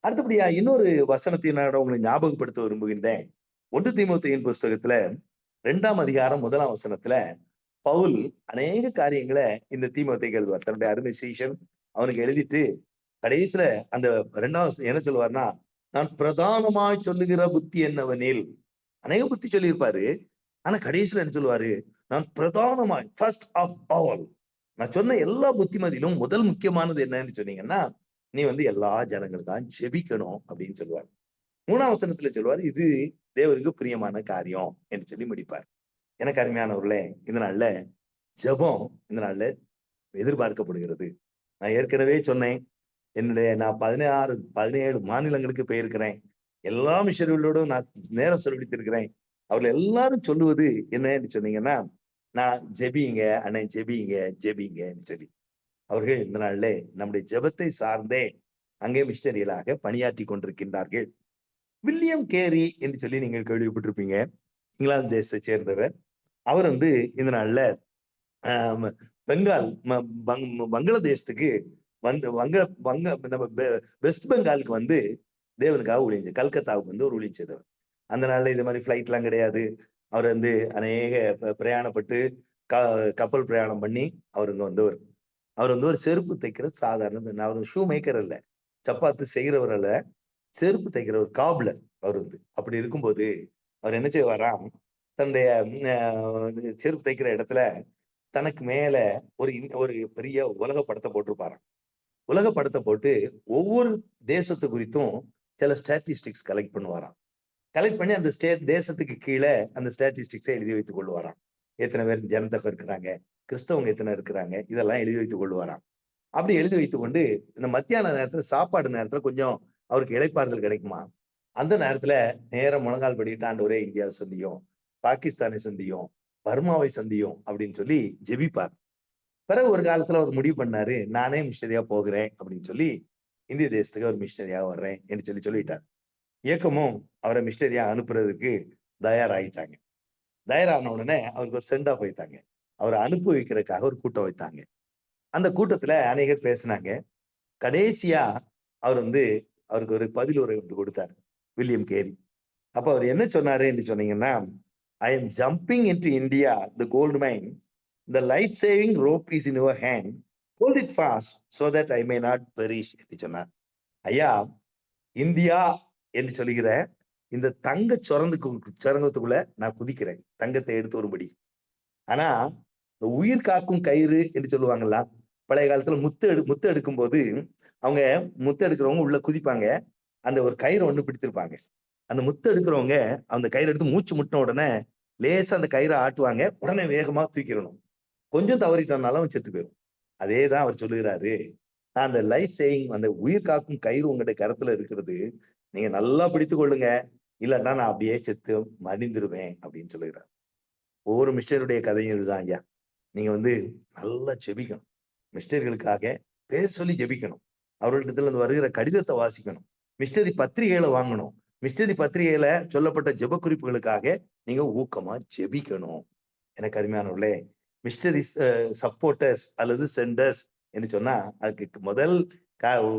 அடுத்தபடியா இன்னொரு வசனத்தை நான் உங்களுக்கு ஞாபகப்படுத்த விரும்புகின்றேன். 1 தீமோத்தேயுவின் புஸ்தகத்துல 2ஆம் அதிகாரம் 1ஆம் வசனத்துல பவுல் அநேக காரியங்களை இந்த தீமோத்தேயுக்கு எழுதுவார். தன்னுடைய அருமை சீஷன் அவனுக்கு எழுதிட்டு கடைசியில அந்த 2ஆம் என்ன சொல்லுவார்னா, நான் பிரதானமாய் சொல்லுகிற புத்தி என்னவெனில், அநேக புத்தி சொல்லியிருப்பாரு. ஆனா கடைசியில என்ன சொல்லுவாரு? நான் பிரதானமாய், ஃபர்ஸ்ட் ஆஃப் ஆல், நான் சொன்ன எல்லா புத்திமதியிலும் முதல் முக்கியமானது என்னன்னு சொன்னீங்கன்னா, நீ வந்து எல்லா ஜனங்கள் தான் ஜெபிக்கணும் அப்படின்னு சொல்லுவார். 3ஆம் வசனத்துல சொல்லுவார், இது தேவனுக்கு பிரியமான காரியம் என்று சொல்லி முடிப்பார். எனக்கு அருமையானவர்களே, இந்த நாள்ல ஜெபம் இந்த நாள்ல எதிர்பார்க்கப்படுகிறது. நான் ஏற்கனவே சொன்னேன், நான் 17 மாநிலங்களுக்கு போயிருக்கிறேன். எல்லா மிஷனரிகளோடும் நான் நேரம் செலவழித்திருக்கிறேன். அவர்கள் எல்லாரும் சொல்லுவது என்னன்னு சொன்னீங்கன்னா, நான் ஜெபிங்க அண்ணே, ஜெபிங்கன்னு சொல்லி. அவர்கள் இந்த நாள்ல நம்முடைய ஜெபத்தை சார்ந்தே அங்கே மிஷனரிகளாக பணியாற்றி கொண்டிருக்கின்றார்கள். வில்லியம் கேரி என்று சொல்லி நீங்கள் கேள்விப்பட்டிருப்பீங்க. இங்கிலாந்து தேசத்தை சேர்ந்தவர். அவர் வந்து இந்த நாள்ல பங்களாதேசத்துக்கு வந்து நம்ம வெஸ்ட் பெங்காலுக்கு வந்து தேவனுக்காக ஊழியம், கல்கத்தாவுக்கு வந்து ஒரு ஊழியம் செய்தவர். அந்த நாள்ல இது மாதிரி ஃபிளைட் எல்லாம் கிடையாது. அவர் வந்து அநேக பிரயாணப்பட்டு கப்பல் பிரயாணம் பண்ணி அவர் இங்க வந்தவர். அவர் வந்து ஒரு செருப்பு தைக்கிற சாதாரண, அவர் ஷூ மேக்கர் அல்ல, சப்பாத்து செய்கிறவர் அல்ல, செருப்பு தைக்கிற ஒரு காப்லர் அவர் வந்து. அப்படி இருக்கும்போது அவர் என்ன செய்வாராம், தன்னுடைய செருப்பு தைக்கிற இடத்துல தனக்கு மேல ஒரு பெரிய உலக படத்தை போட்டிருப்பாராம். உலக படத்தை போட்டு ஒவ்வொரு தேசத்து குறித்தும் சில ஸ்டாட்டிஸ்டிக்ஸ் கலெக்ட் பண்ணுவாராம். கலெக்ட் பண்ணி அந்த தேசத்துக்கு கீழே அந்த ஸ்டாட்டிஸ்டிக்ஸை எழுதி வைத்துக் கொள்வாராம். எத்தனை பேர் ஜனத்தொகை இருக்கிறாங்க, கிறிஸ்தவங்க எத்தனை இருக்கிறாங்க, இதெல்லாம் எழுதி வைத்துக் கொள்வாராம். அப்படி எழுதி வைத்துக் கொண்டு இந்த மத்தியான நேரத்துல சாப்பாடு நேரத்துல கொஞ்சம் அவருக்கு இளைப்பாறுதல் கிடைக்குமா, அந்த நேரத்துல நேரம் முழங்கால் படிக்கிட்டு ஆண்டவரே இந்தியாவை சந்தியும், பாகிஸ்தானை சந்தியும், பர்மாவை சந்தியும் அப்படின்னு சொல்லி ஜெபிப்பார். பிறகு ஒரு காலத்துல அவர் முடிவு பண்ணாரு, நானே மிஷனரியா போகிறேன் அப்படின்னு சொல்லி இந்திய தேசத்துக்கு அவர் மிஷனரியா வர்றேன் என்று சொல்லிட்டார். இயக்கமும் அவரை மிஷனரியா அனுப்புறதுக்கு தயாராயிட்டாங்க. தயாரான உடனே அவருக்கு ஒரு சென்ட் ஆஃப் வைத்தாங்க. அவரை அனுப்பி வைக்கிறதுக்காக ஒரு கூட்டம் வைத்தாங்க. அந்த கூட்டத்துல அநேகர் பேசினாங்க. கடைசியா அவர் அவருக்கு ஒரு பதில் உரை ஒன்று கொடுத்தார், வில்லியம் கேரி. அப்ப அவர் என்ன சொன்னாரு என்று சொன்னீங்கன்னா, I am jumping into India the gold mine, the life saving rope is in your hand, hold it fast so that I may not perish என்று சொன்னார். ஐயா, இந்தியா என்று சொல்லுகிற இந்த தங்க சுரங்கத்துக்குள்ள நான் குதிக்கிறேன், தங்கத்தை எடுத்து வரும்படி. ஆனா இந்த உயிர் காக்கும் கயிறு என்று சொல்லுவாங்கல்ல, பழைய காலத்துல முத்து எடுக்கும் போது அவங்க முத்து எடுக்கிறவங்க உள்ள குதிப்பாங்க, அந்த ஒரு கயிறு ஒண்ணு பிடித்திருப்பாங்க. அந்த முத்து எடுக்கிறவங்க அந்த கயிறு எடுத்து மூச்சு முட்டின உடனே லேசா அந்த கயிறை ஆட்டுவாங்க, உடனே வேகமா தூக்கிடணும். கொஞ்சம் தவறிட்டோம்னாலும் செத்து போயிடும். அதேதான் அவர் சொல்லுகிறாரு, அந்த லைஃப் சேவிங் அந்த உயிர் காக்கும் கயிறு உங்களுடைய கரத்துல இருக்கிறது, நீங்க நல்லா பிடித்து கொள்ளுங்க, இல்லன்னா நான் அப்படியே செத்து மடிந்துருவேன் அப்படின்னு சொல்லுகிறார். ஒவ்வொரு மிஸ்டருடைய கதையும் இதுதான் ஐயா. நீங்க நல்லா ஜெபிக்கணும், மிஸ்டர்களுக்காக பேர் சொல்லி ஜெபிக்கணும், அவர்களிடத்துல வருகிற கடிதத்தை வாசிக்கணும், மிஸ்டரி பத்திரிகைகளை வாங்கணும், மிஸ்டரி பத்திரிகையில சொல்லப்பட்ட ஜெப குறிப்புகளுக்காக நீங்க ஊக்கமா ஜெபிக்கணும். எனக்கு அருமையானவர்களே, மிஸ்டரி சப்போர்ட்டர்ஸ் அல்லது சென்டர்ஸ் என்று சொன்னா அதுக்கு முதல்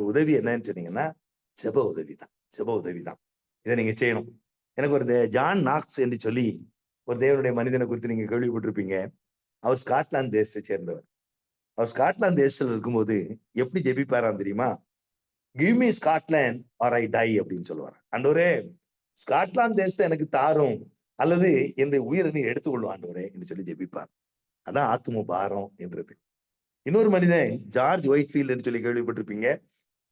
உதவி என்னன்னு சொன்னீங்கன்னா ஜெப உதவிதான், ஜெப உதவிதான். இதை நீங்க செய்யணும். எனக்கு ஒரு ஜான் நாக்ஸ் என்று சொல்லி ஒரு தேவனுடைய மனிதனை குறித்து நீங்க கேள்விப்பட்டிருப்பீங்க. அவர் ஸ்காட்லாந்து தேசத்தை சேர்ந்தவர். அவர் ஸ்காட்லாந்து தேசத்துல இருக்கும்போது எப்படி ஜெபிப்பாராம் தெரியுமா? கிவ் மீ ஸ்காட்லாந்து ஆர் ஐ டை அப்படின்னு சொல்லுவார். ஆண்டவரே ஸ்காட்லாந்து தேசத்தை எனக்கு தாரும், அல்லது என்னுடைய உயிரை நீ எடுத்துக்கொள்ளும் ஆண்டவரே என்று சொல்லி ஜெபிப்பார். அதான் ஆத்தும பாரம் என்றது. இன்னொரு மனிதன் ஜார்ஜ் ஒயிட்ஃபீல்ட் என்று சொல்லி கேள்விப்பட்டிருப்பீங்க.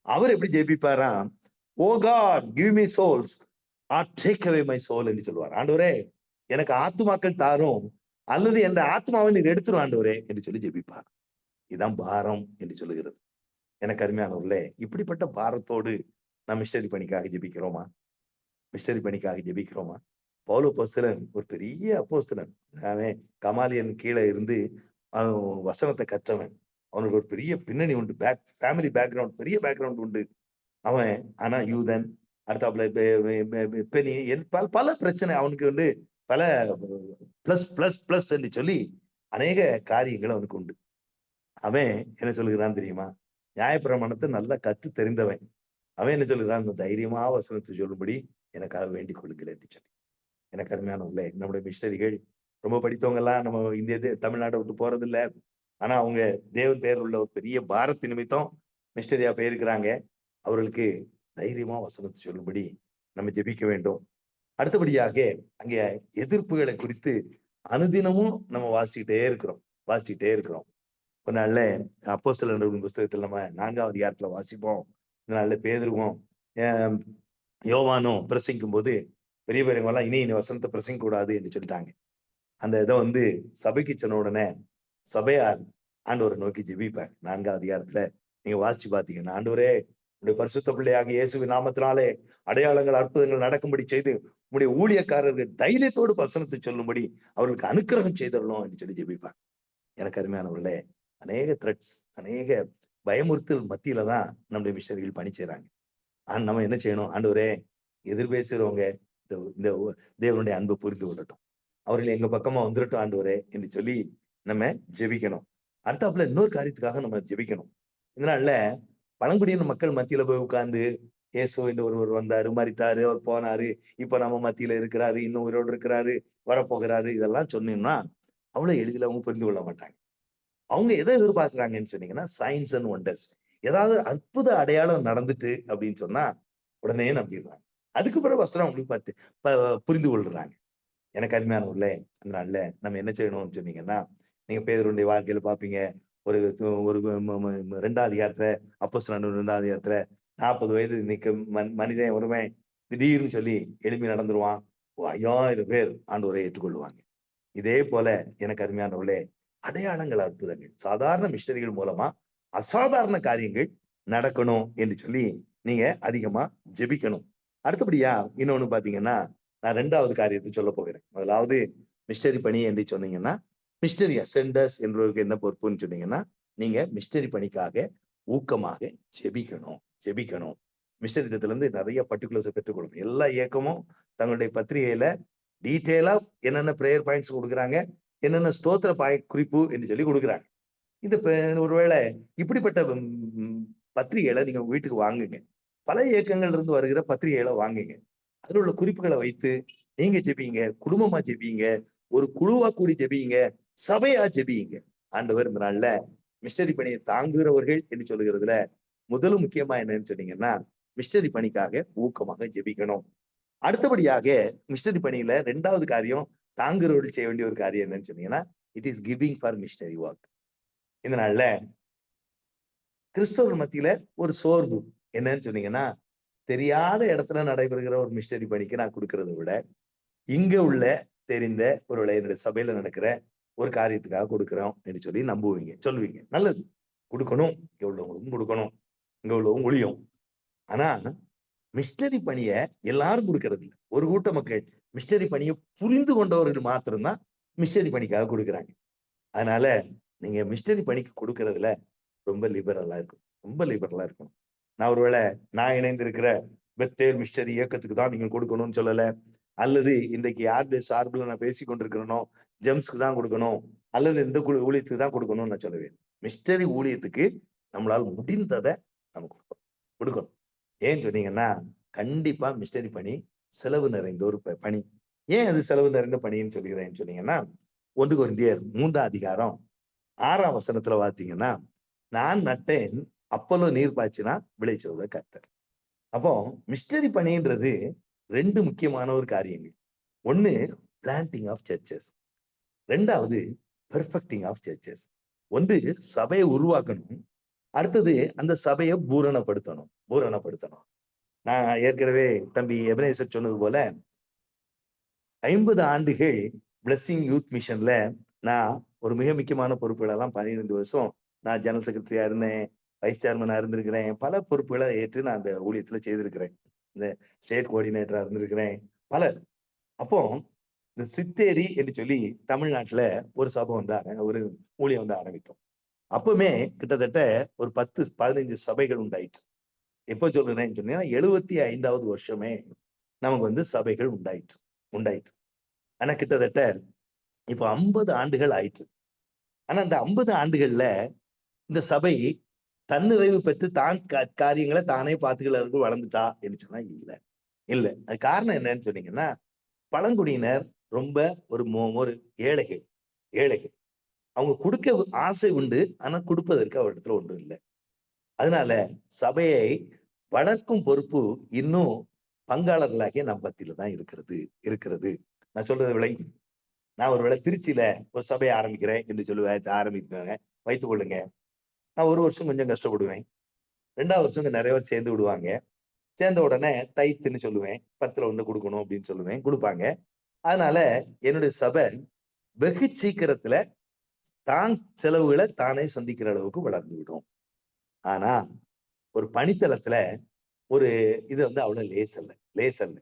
அவர் எப்படி ஜெபிப்பாராம்? Oh God give me souls or take away my soul என்று சொல்லுவார். ஆண்டவரே எனக்கு ஆத்துமாக்கள் தாரும், அல்லது என்ற ஆத்மாவை நீர் எடுத்துரும் ஆண்டவரே என்று சொல்லி ஜெபிப்பார். இதுதான் பாரம் என்று சொல்லுகிறது. எனக்கு அருமையானவர்களே, இப்படிப்பட்ட பாரத்தோடு நாம் மிஷனரி பணிக்காக ஜெபிக்கிறோமா? மிஷனரி பணிக்காக ஜெபிக்கிறோமா? பவுல் அப்போஸ்தலன் ஒரு பெரிய அப்போஸ்தலன். அவன் கமாலியன் கீழே இருந்து வசனத்தை கற்றவன். அவனுக்கு ஒரு பெரிய பின்னணி உண்டு, ஃபேமிலி பேக்ரவுண்ட், பெரிய பேக்ரவுண்ட் உண்டு அவன். ஆனா யூதன், அடுத்தாப்புல பல பிரச்சனை அவனுக்கு பல பிளஸ் பிளஸ் பிளஸ் என்று சொல்லி அநேக காரியங்கள் அவனுக்கு உண்டு. அவன் என்ன சொல்லுகிறான் தெரியுமா? நியாயப்பிரமாணத்தை நல்லா கற்று தெரிந்தவன். அவன் என்ன சொல்லுகிறான்? அந்த தைரியமா வசனத்தை சொல்லும்படி எனக்காக வேண்டிக் கொள்ளுங்கள் என்று சொல்லி. எனக்கு அருமையானவர்களே, நம்முடைய மிஷனரிகள் ரொம்ப படித்தவங்க எல்லாம் நம்ம இந்திய தமிழ்நாட்டை விட்டு போறது இல்லை. ஆனா அவங்க தேவன் பெயர் உள்ள ஒரு பெரிய பாரத் நிமித்தம் மிஷனரியா போயிருக்கிறாங்க. அவர்களுக்கு தைரியமா வசனத்தை சொல்லும்படி நம்ம ஜெபிக்க வேண்டும். அடுத்தபடியாக அங்கே எதிர்ப்புகளை குறித்து அனுதினமும் நம்ம வாசிச்சுட்டே இருக்கிறோம். ஒரு நாள்ல அப்போஸ்தலர் புஸ்தகத்துல நம்ம 4ஆம் அதிகாரத்துல வாசிப்போம். இந்த நாள்ல பேதுருவும் யோவானும் பிரசங்கிக்கும் போது பெரிய பெரியவங்கெல்லாம் இனி வசனத்தை பிரசங்க கூடாது என்று சொல்லிட்டாங்க. அந்த இதை சபைக்கு சொன்ன உடனே சபையார் ஆண்டவரை நோக்கி ஜெபிப்பேன். 4ஆம் அதிகாரத்துல நீங்க வாசிச்சு பாத்தீங்கன்னா, ஆண்டவரே உடைய பரிசுத்த பிள்ளையாக இயேசுவின் நாமத்தினாலே அடையாளங்கள் அற்புதங்கள் நடக்கும்படி செய்து உடைய ஊழியக்காரர்கள் தைரியத்தோடு வசனத்தை சொல்லும்படி அவர்களுக்கு அனுக்கிரகம் செய்தரணும் என்று சொல்லி ஜெபிப்பாங்க. எனக்கு அருமையானவர்களே, அநேக த்ரெட்ஸ், அநேக பயமுறுத்தல் மத்தியில தான் நம்முடைய மிஷனரிகள் பணி செய்யறாங்க. நம்ம என்ன செய்யணும்? ஆண்டவரே எதிர்பேசுறவங்க இந்த தேவனுடைய அன்பை புரிந்து கொள்ளட்டும், அவர்கள் எங்க பக்கமா வந்துடட்டும் ஆண்டவரே என்று சொல்லி நம்ம ஜெபிக்கணும். அடுத்தாப்புல இன்னொரு காரியத்துக்காக நம்ம ஜெபிக்கணும். இதனால பழங்குடியின மக்கள் மத்தியில போய் உட்கார்ந்து இயேசு என்று ஒருவர் வந்தாரு, மரித்தாரு, அவர் போனாரு, இப்ப நம்ம மத்தியில இருக்கிறாரு, இன்னும் உயிரோடு இருக்கிறாரு, வரப்போகிறாரு, இதெல்லாம் சொன்னீங்கன்னா அவ்வளவு எளிதில் அவங்க புரிந்து கொள்ள மாட்டாங்க. அவங்க எதை எதிர்பார்க்கிறாங்கன்னு சொன்னீங்கன்னா சயின்ஸ் அண்ட் ஒண்டர்ஸ். ஏதாவது அற்புத அடையாளம் நடந்துட்டு அப்படின்னு சொன்னா உடனே நம்பிடுறாங்க. அதுக்கு பிறகு வசனம் அவங்களுக்கு பார்த்து புரிந்து கொள்றாங்க. எனக்கு அருமையானவர்களே, அந்த நாள்ல நம்ம என்ன செய்யணும்னு சொன்னீங்கன்னா, நீங்க பேதுருடைய வாழ்க்கையில பாப்பீங்க. ஒரு 2ஆம் அதிகாரத்துல அப்போஸ்தலர் 2ஆம் அதிகாரத்துல 40 வயது நிக்க மனிதன் ஒருவன் திடீர்னு சொல்லி எழுப்பி நடந்துருவான். 5000 பேர் ஆண்டவரை ஏற்றுக்கொள்வாங்க. இதே போல எனக்கு அருமையானவர்களே, அடையாளங்கள், அற்புதங்கள் சாதாரண மிஷனரிகள் மூலமா அசாதாரண காரியங்கள் நடக்கணும் என்று சொல்லி நீங்க அதிகமா ஜெபிக்கணும். அடுத்தபடியா இன்னொன்னு பாத்தீங்கன்னா, நான் 2வது காரியத்தை சொல்ல போகிறேன். முதலாவது மிஷனரி பணி என்று சொன்னீங்கன்னா, மிஷனரி சென்டர்ஸ் என்பவருக்கு என்ன பொறுப்புன்னு சொன்னீங்கன்னா, நீங்க மிஷனரி பணிக்காக ஊக்கமாக ஜெபிக்கணும் ஜெபிக்கணும். மிஷனரி இடத்துல இருந்து நிறைய பர்டிகுலர்ஸ் பெற்றுக்கொள்ளணும். எல்லா இயக்கமும் தங்களுடைய பத்திரிகையில டீட்டெயிலா என்னென்ன பிரேயர் பாயிண்ட்ஸ் கொடுக்குறாங்க, என்னென்ன ஸ்தோத்திர குறிப்பு என்று சொல்லி கொடுக்குறாங்க. இந்த ஒருவேளை இப்படிப்பட்ட பத்திரிகைகளை நீங்க உங்க வீட்டுக்கு வாங்குங்க. பல இயக்கங்கள்ல இருந்து வருகிற பத்திரிகைகளை வாங்குங்க. அதுல உள்ள குறிப்புகளை வைத்து நீங்க ஜெபிங்க, குடும்பமா ஜெபிங்க, ஒரு குழுவா கூடி ஜெபிங்க, சபையா ஜெபிங்க. ஆண்டவர் இந்த நாள்ல மிஷனரி பணியை தாங்குகிறவர்கள் என்று சொல்லுகிறதுல முதலும் முக்கியமா என்னன்னு சொன்னீங்கன்னா, மிஷனரி பணிக்காக ஊக்கமாக ஜெபிக்கணும். அடுத்தபடியாக மிஷனரி பணியில 2வது காரியம் தாங்குகிறவர்கள் செய்ய வேண்டிய ஒரு காரியம் என்னன்னு சொன்னீங்கன்னா, it is giving for missionary work. இந்த நாள்ல கிறிஸ்தவர் மத்தியில ஒரு சோர்வு என்னன்னு சொன்னீங்கன்னா, தெரியாத இடத்துல நடைபெறுகிற ஒரு மிஷனரி பணிக்கு நான் கொடுக்கறத விட, இங்க உள்ள தெரிந்த ஒரு என்னுடைய சபையில நடக்கிற ஒரு காரியத்துக்காக கொடுக்கிறோம் என்று சொல்லி நம்புவீங்க, சொல்லுவீங்க. நல்லது, கொடுக்கணும். இங்க உள்ளவங்களுக்கும் கொடுக்கணும், இங்க உள்ளவங்க ஒழியும். ஆனா மிஷனரி பணிய எல்லாரும் கொடுக்கறது இல்லை. ஒரு கூட்ட மக்கள் மிஷனரி பணியை புரிந்து கொண்டவர்கள் மாத்திரம்தான் மிஷனரி பணிக்காக கொடுக்குறாங்க. அதனால நீங்க மிஷனரி பணிக்கு கொடுக்கறதுல ரொம்ப லிபரலா இருக்கும், ரொம்ப லிபரலா இருக்கணும். நான் ஒருவேளை நான் இணைந்திருக்கிற பெத்தேல் மிஷனரி இயக்கத்துக்கு தான் நீங்க கொடுக்கணும்னு சொல்லல, அல்லது இன்றைக்கு யாருடைய சார்பில் நான் பேசி கொண்டிருக்கிறேனோ ஜெம்ஸ்க்கு தான் கொடுக்கணும், அல்லது இந்த ஊழியத்துக்கு தான் கொடுக்கணும்னு நான் சொல்லுவேன். மிஷனரி ஊழியத்துக்கு நம்மளால் முடிந்ததை நம்ம கொடுக்கணும். ஏன்னு சொன்னீங்கன்னா, கண்டிப்பா மிஷனரி பணி செலவு நிறைந்த ஒரு பணி. ஏன் அது செலவு நிறைந்த பணின்னு சொல்லுகிறேன்னு சொன்னீங்கன்னா, 1 கொரிந்தியர் 3ஆம் அதிகாரம் 6ஆம் வசனத்துல பார்த்தீங்கன்னா, நான் நட்டேன், அப்போலோ நீர் பாய்ச்சினா விளைச்சல்ல கர்த்தர். அப்போ மிஷனரி பணின்றது 2 முக்கியமான ஒரு காரியங்கள். 1 பிளான்டிங் ஆஃப் சர்ச்சஸ், 2வது பெர்ஃபெக்டிங் ஆஃப் சர்ச்சஸ். 1 சபையை உருவாக்கணும், அடுத்தது அந்த சபையை பூரணப்படுத்தணும். நான் ஏற்கனவே தம்பி எபனேசர் சொன்னது போல 50 ஆண்டுகள் பிளஸிங் யூத் மிஷன்ல நான் ஒரு மிக முக்கியமான பொறுப்புகளெல்லாம் 15 வருஷம் நான் ஜெனரல் செக்ரட்டரியா இருந்தேன், வைஸ் சேர்மனா இருந்திருக்கிறேன். பல பொறுப்புகளை ஏற்று நான் அந்த ஊழியத்துல செய்திருக்கிறேன். இந்த ஸ்டேட் கோஆர்டினேட்டரா இருந்திருக்கிறேன், பல. அப்போ இந்த சித்தேரி என்று சொல்லி தமிழ்நாட்டுல ஒரு சபை வந்து ஒரு ஊழியம் வந்து ஆரம்பித்தோம். அப்பவுமே கிட்டத்தட்ட ஒரு 10-15 சபைகள் உண்டாயிற்று. எப்ப சொல்றேன்னு சொன்னீங்கன்னா 75வது வருஷமே நமக்கு வந்து சபைகள் உண்டாயிற்று. ஆனா கிட்டத்தட்ட இப்ப 50 ஆண்டுகள் ஆயிற்று. ஆனா இந்த 50 ஆண்டுகள்ல இந்த சபை தன்னிறைவு பெற்று தான் காரியங்களை தானே பார்த்துக்கிறவர்கள் வளர்ந்துட்டா என்று சொன்னா இல்ல. அது காரணம் என்னன்னு சொன்னீங்கன்னா, பழங்குடியினர் ரொம்ப ஒரு ஏழைகள். அவங்க கொடுக்க ஆசை உண்டு, ஆனா கொடுப்பதற்கு அவரிடத்துல ஒன்றும் இல்லை. அதனால சபையை வளர்க்கும் பொறுப்பு இன்னும் பங்காளர்களாகிய நம் மத்தியில தான் இருக்கிறது. நான் சொல்றது விளங்கி, நான் ஒருவேளை திருச்சியில ஒரு சபையை ஆரம்பிக்கிறேன் என்று சொல்லுவேன், ஆரம்பிக்கிறாங்க வைத்துக் கொள்ளுங்க. நான் ஒரு வருஷம் கொஞ்சம் கஷ்டப்படுவேன், 2வது வருஷம் நிறைய பேர் சேர்ந்து விடுவாங்க. சேர்ந்த உடனே தைத்துன்னு சொல்லுவேன், 10ல் 1 கொடுக்கணும் அப்படின்னு சொல்லுவேன், கொடுப்பாங்க. அதனால என்னுடைய சபை வெகு சீக்கிரத்துல தான் செலவுகளை தானே சந்திக்கிற அளவுக்கு வளர்ந்து விடும். ஆனா ஒரு பணித்தளத்துல ஒரு இது வந்து அவ்வளவு லேசல்ல.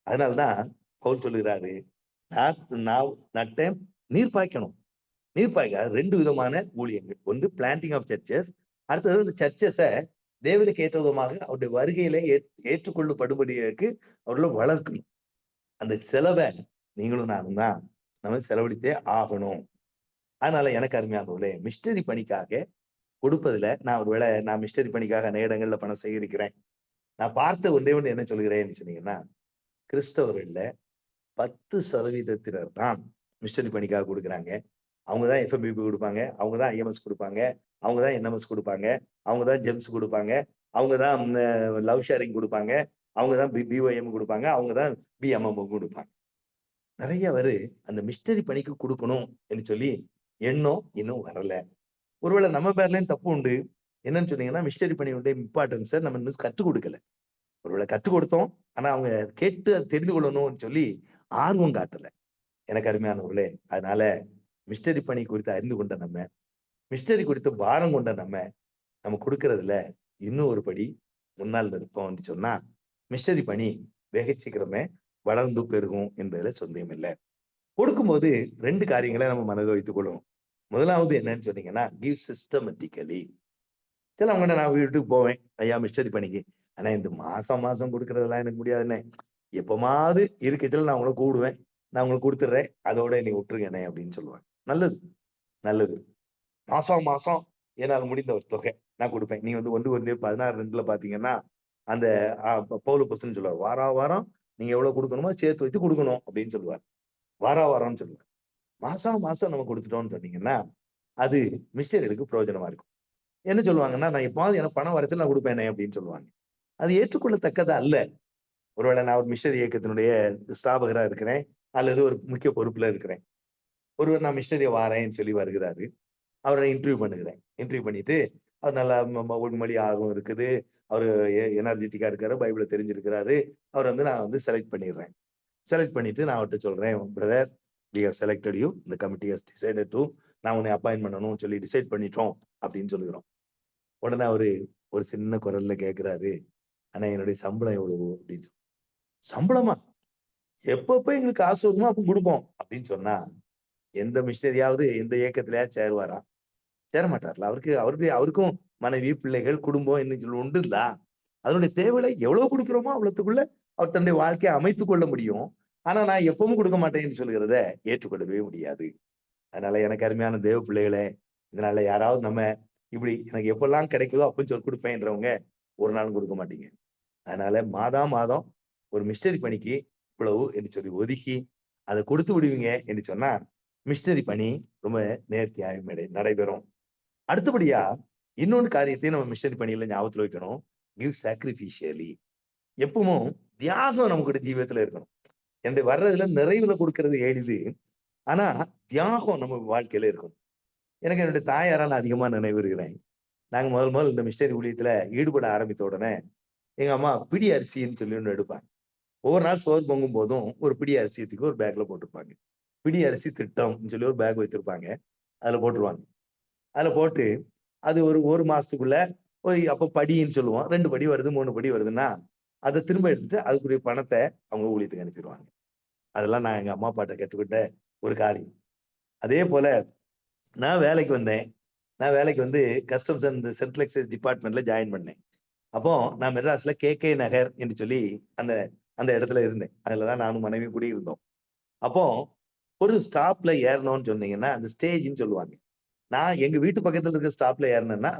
அதனாலதான் பவுல் சொல்லுகிறாரு, நான் நட்டேன், நீர் பாய்க்கணும். 2 விதமான ஊழியங்கள். 1 பிளான்டிங் ஆஃப் சர்ச்சஸ், அடுத்தது இந்த சர்ச்சஸை தேவனுக்கு ஏற்ற விதமாக அவருடைய வருகையில ஏற்றுக்கொள்ளப்படும்படிக்கு அவர்களை வளர்க்கணும். அந்த செலவை நீங்களும் நானும் தான் நம்ம செலவழித்தே ஆகணும். அதனால எனக்கு அருமையானவர்களே, மிஷனரி பணிக்காக கொடுப்பதுல நான் மிஷனரி பணிக்காக அநேக இடங்கள்ல பணம் சேகரிக்கிறேன். நான் பார்த்த ஒன்றே என்ன சொல்கிறேன்னு சொன்னீங்கன்னா, கிறிஸ்தவர்கள்ல 10% தான் மிஷனரி பணிக்காக கொடுக்குறாங்க. அவங்கதான் FMBP கொடுப்பாங்க, அவங்கதான் IMS கொடுப்பாங்க, அவங்கதான் NMS கொடுப்பாங்க, அவங்கதான் ஜெம்ஸ் கொடுப்பாங்க, அவங்கதான் லவ் ஷேரிங் கொடுப்பாங்க, அவங்கதான் BYM கொடுப்பாங்க, அவங்கதான் BMM கொடுப்பாங்க. நிறைய பேரு அந்த மிஷனரி பணிக்கு கொடுக்கணும் என்று சொல்லி எண்ணம் இன்னும் வரல. ஒருவேளை நம்ம பேர்லயும் தப்பு உண்டு. என்னன்னு சொன்னீங்கன்னா, மிஷனரி பணியுடைய இம்பார்ட்டன்ஸை நம்ம இன்னும் கற்றுக் கொடுக்கல. ஒருவேளை கற்றுக் கொடுத்தோம். ஆனா அவங்க கேட்டு அதை தெரிந்து கொள்ளணும்னு சொல்லி ஆர்வம் காட்டல. எனக்கு அருமையானவர்களே, அதனால மிஷனரி பணி குறித்து அறிந்து கொண்ட நம்ம, மிஷனரி குறித்து பாரம் கொண்ட நம்ம கொடுக்கறதுல இன்னும் ஒரு படி முன்னால் இருப்போம் சொன்னா, மிஷனரி பணி வெகு சீக்கிரமே வளர்ந்து பெருகும் என்பதுல சந்தேகம் இல்லை. கொடுக்கும்போது 2 காரியங்களை நம்ம மனதில் வைத்துக் கொள்ளணும். முதலாவது என்னன்னு சொன்னீங்கன்னா, கிவ் சிஸ்டமேட்டிக்கலி. சிலவங்கள்ட்ட நான் வீட்டுக்கு போவேன், ஐயா மிஷனரி பணிக்கு. ஆனா இந்த மாசம் மாசம் கொடுக்கறதெல்லாம் எனக்கு முடியாதுண்ணே. எப்பமாவது இருக்கத்துல நான் உங்களை கூடுவேன், நான் உங்களுக்கு கொடுத்துட்றேன், அதோட என்னை விட்டுருங்கண்ணே அப்படின்னு சொல்லுவாங்க. நல்லது, நல்லது. மாசம் மாசம் என்னால் முடிந்த ஒரு தொகை நான் கொடுப்பேன். நீங்க வந்து 1 Corinthians 16:2 பாத்தீங்கன்னா, அந்த பவுல் அப்போஸ்தலன் சொல்லுவார், வாரா வாரம் நீங்க எவ்வளவு கொடுக்கணுமோ சேர்த்து வைத்து கொடுக்கணும் அப்படின்னு சொல்லுவார். வாரா வாரம்னு சொல்லுவார். மாசம் மாசம் நம்ம கொடுத்துட்டோம்னு சொன்னீங்கன்னா, அது மிஷனரிகளுக்கு பிரயோஜனமா இருக்கும். என்ன சொல்லுவாங்கன்னா, நான் எப்பாவது எனக்கு பணம் வரத்துல நான் கொடுப்பேனே அப்படின்னு சொல்லுவாங்க. அது ஏற்றுக்கொள்ளத்தக்கது அல்ல. ஒருவேளை நான் ஒரு மிஷனரி இயக்கத்தினுடைய ஸ்தாபகரா இருக்கிறேன், அல்லது ஒரு முக்கிய பொறுப்புல இருக்கிறேன். ஒருவர் நான் மிஷனரியா வாரேன்னு சொல்லி வருகிறாரு. அவரை இன்டர்வியூ பண்ணுகிறேன். இன்டர்வியூ பண்ணிட்டு, அவர் நல்லா மொழி ஆர்வம் இருக்குது. அவரு எனர்ஜெட்டிக்கா இருக்காரு. பைபிள தெரிஞ்சிருக்கிறாரு. அவர் வந்து நான் வந்து செலக்ட் பண்ணிடுறேன். செலக்ட் பண்ணிட்டு நான் அவர்ட்ட சொல்றேன், brother we have selected you. இந்த கமிட்டி ஹஸ் டிசைடட் டு. நான் உன்னை அப்பாயின்ட் பண்ணணும்னு சொல்லி டிசைட் பண்ணிட்டோம் அப்படின்னு சொல்லுகிறோம். உடனே அவரு ஒரு சின்ன குரல்ல கேட்கிறாரு, ஆனா என்னுடைய சம்பளம் எவ்வளவு அப்படின்னு. சம்பளமா? எப்பப்ப எங்களுக்கு காசு வருமோ அப்ப கொடுப்போம் அப்படின்னு சொன்னா, எந்த மிஷனரியாவது எந்த இயக்கத்திலயா சேருவாரா? சேர மாட்டார்ல. அவருக்கும் மனைவி, பிள்ளைகள், குடும்பம் இன்னைக்கு உண்டுல்ல. அதனுடைய தேவைகளை எவ்வளவு கொடுக்கிறோமோ அவ்வளவுக்குள்ள அவர் தன்னுடைய வாழ்க்கையை அமைத்துக் கொள்ள முடியும். ஆனா நான் எப்பவும் கொடுக்க மாட்டேன்னு சொல்கிறத ஏற்றுக்கொள்ளவே முடியாது. அதனால எனக்கு அருமையான தேவ பிள்ளைகளே, இதனால யாராவது நம்ம இப்படி எனக்கு எப்பெல்லாம் கிடைக்குதோ அப்பன்னு சொல்லி கொடுப்பேன்றவங்க ஒரு நாளும் கொடுக்க மாட்டீங்க. அதனால மாதம் ஒரு மிஷனரி பணிக்கு இவ்வளவு என்று சொல்லி ஒதுக்கி அதை கொடுத்து விடுவீங்க என்று சொன்னா, மிஷனரி பணி ரொம்ப நேர்த்தியாக நடைபெறும். அடுத்தபடியா இன்னொரு காரியத்தையும் நம்ம மிஷனரி பணியில ஞாபகத்துல வைக்கணும். கிவ் சாக்ரிஃபிஷியலி. எப்பவும் தியாகம் நமக்கு ஜீவியத்துல இருக்கணும். என்னுடைய வர்றதுல நிறைவுல கொடுக்கறது எளிது. ஆனா தியாகம் நம்ம வாழ்க்கையில இருக்கணும். எனக்கு என்னுடைய தாயாரா நான் அதிகமா நினைவுறுகிறேன். நாங்க முதல் இந்த மிஷனரி ஊழியத்துல ஈடுபட ஆரம்பித்த உடனே எங்க அம்மா பிடி அரிசின்னு சொல்லி ஒண்ணு எடுப்பாங்க. ஒவ்வொரு நாள் சோறு பொங்கும் போதும் ஒரு பிடி அரிசி தூக்கி ஒரு பேக்ல போட்டுருப்பாங்க. பிடி அரிசி திட்டம்னு சொல்லி ஒரு பேக் வைத்திருப்பாங்க. அதுல போட்டுருவாங்க. அதுல போட்டு அது ஒரு மாசத்துக்குள்ள அப்ப படின்னு சொல்லுவோம். 2 படி வருது, 3 படி வருதுன்னா, அதை திரும்ப எடுத்துட்டு அதுக்குரிய பணத்தை அவங்க ஊழியத்துக்கு அனுப்பிடுவாங்க. அதெல்லாம் நான் எங்க அம்மா அப்பாட்ட கற்றுக்கிட்ட ஒரு காரியம். அதே போல நான் வேலைக்கு வந்தேன். நான் வேலைக்கு வந்து கஸ்டம்ஸ் அண்ட் சென்ட்ரல் எக்சைஸ் டிபார்ட்மெண்ட்ல ஜாயின் பண்ணேன். அப்போ நான் மெட்ராஸ்ல கே நகர் என்று சொல்லி அந்த அந்த இடத்துல இருந்தேன். அதுலதான் நானும் மனைவி குடியிருந்தோம். அப்போ ஒரு ஸ்டாப்ல ஏறணும்னு சொன்னீங்கன்னா, அந்த ஸ்டேஜ்ன்னு சொல்லுவாங்க. நான் எங்க வீட்டு பக்கத்துல இருக்க ஸ்டாப்ல ஏறினேன்னா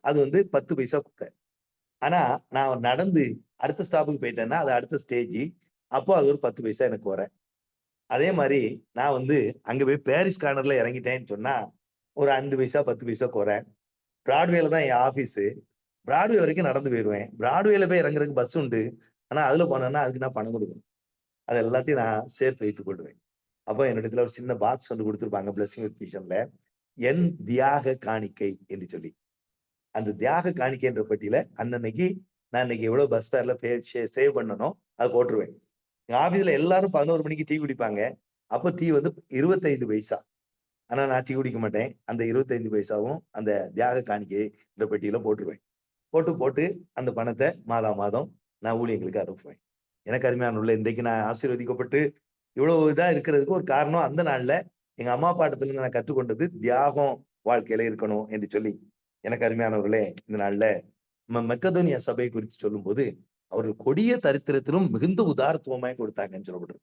அது வந்து 10 பைசா கூட. ஆனா நான் நடந்து அடுத்த ஸ்டாப்புக்கு போயிட்டேன்னா அது அடுத்த ஸ்டேஜ். அப்போ அது ஒரு 10 பைசா எனக்கு குறை. அதே மாதிரி நான் வந்து அங்க போய் பாரிஸ் கார்னர்ல இறங்கிட்டேன்னு சொன்னா ஒரு 5 பைசா 10 பைசா குறை. பிராட்வேல தான் என் ஆபீஸ். பிராட்வே வரைக்கும் நடந்து போயிருவேன். பிராட்வேல போய் இறங்குறதுக்கு பஸ் உண்டு. ஆனா அதுல போனேன்னா அதுக்கு நான் பணம் கொடுக்கணும். அது எல்லாத்தையும் நான் சேர்த்து வைத்துக் கொள்வேன். அப்போ என்னிடத்துல ஒரு சின்ன பாக்ஸ் ஒன்று கொடுத்துருப்பாங்க பிளஸிங் வித் மிஷன்ல. என் தியாக காணிக்கை என்று சொல்லி. அந்த தியாக காணிக்கை என்ற பட்டியல அன்னன்னைக்கு நான் இன்னைக்கு எவ்வளவு பஸ் ஃபேர்ல சேவ் பண்ணணும் அதை போட்டுருவேன். எங்க ஆபீஸ்ல எல்லாரும் 11 மணிக்கு டீ குடிப்பாங்க. அப்ப டீ வந்து 25 பைசா. ஆனா நான் டீ குடிக்க மாட்டேன். அந்த 25 பைசாவும் அந்த தியாக காணிக்கை என்ற பெட்டியில போட்டுருவேன். போட்டு அந்த பணத்தை மாதம் நான் ஊழியர்களுக்கு அனுப்புவேன். எனக்கு அருமையான உள்ள இன்றைக்கு நான் ஆசீர்வதிக்கப்பட்டு இவ்வளவு இதா இருக்கிறதுக்கு ஒரு காரணம் அந்த நாள்ல எங்க அம்மா பாட்டத்துல நான் கற்றுக்கொண்டது தியாகம் வாழ்க்கையில இருக்கணும் என்று சொல்லி. எனக்கு அருமையானவர்களே, இந்த நாள்ல மக்கதோனியா சபை குறித்து சொல்லும் போது அவர்கள் கொடிய தரித்திரத்திலும் மிகுந்த உதாரத்துவமாய் கொடுத்தாங்கன்னு சொல்லப்படுறது.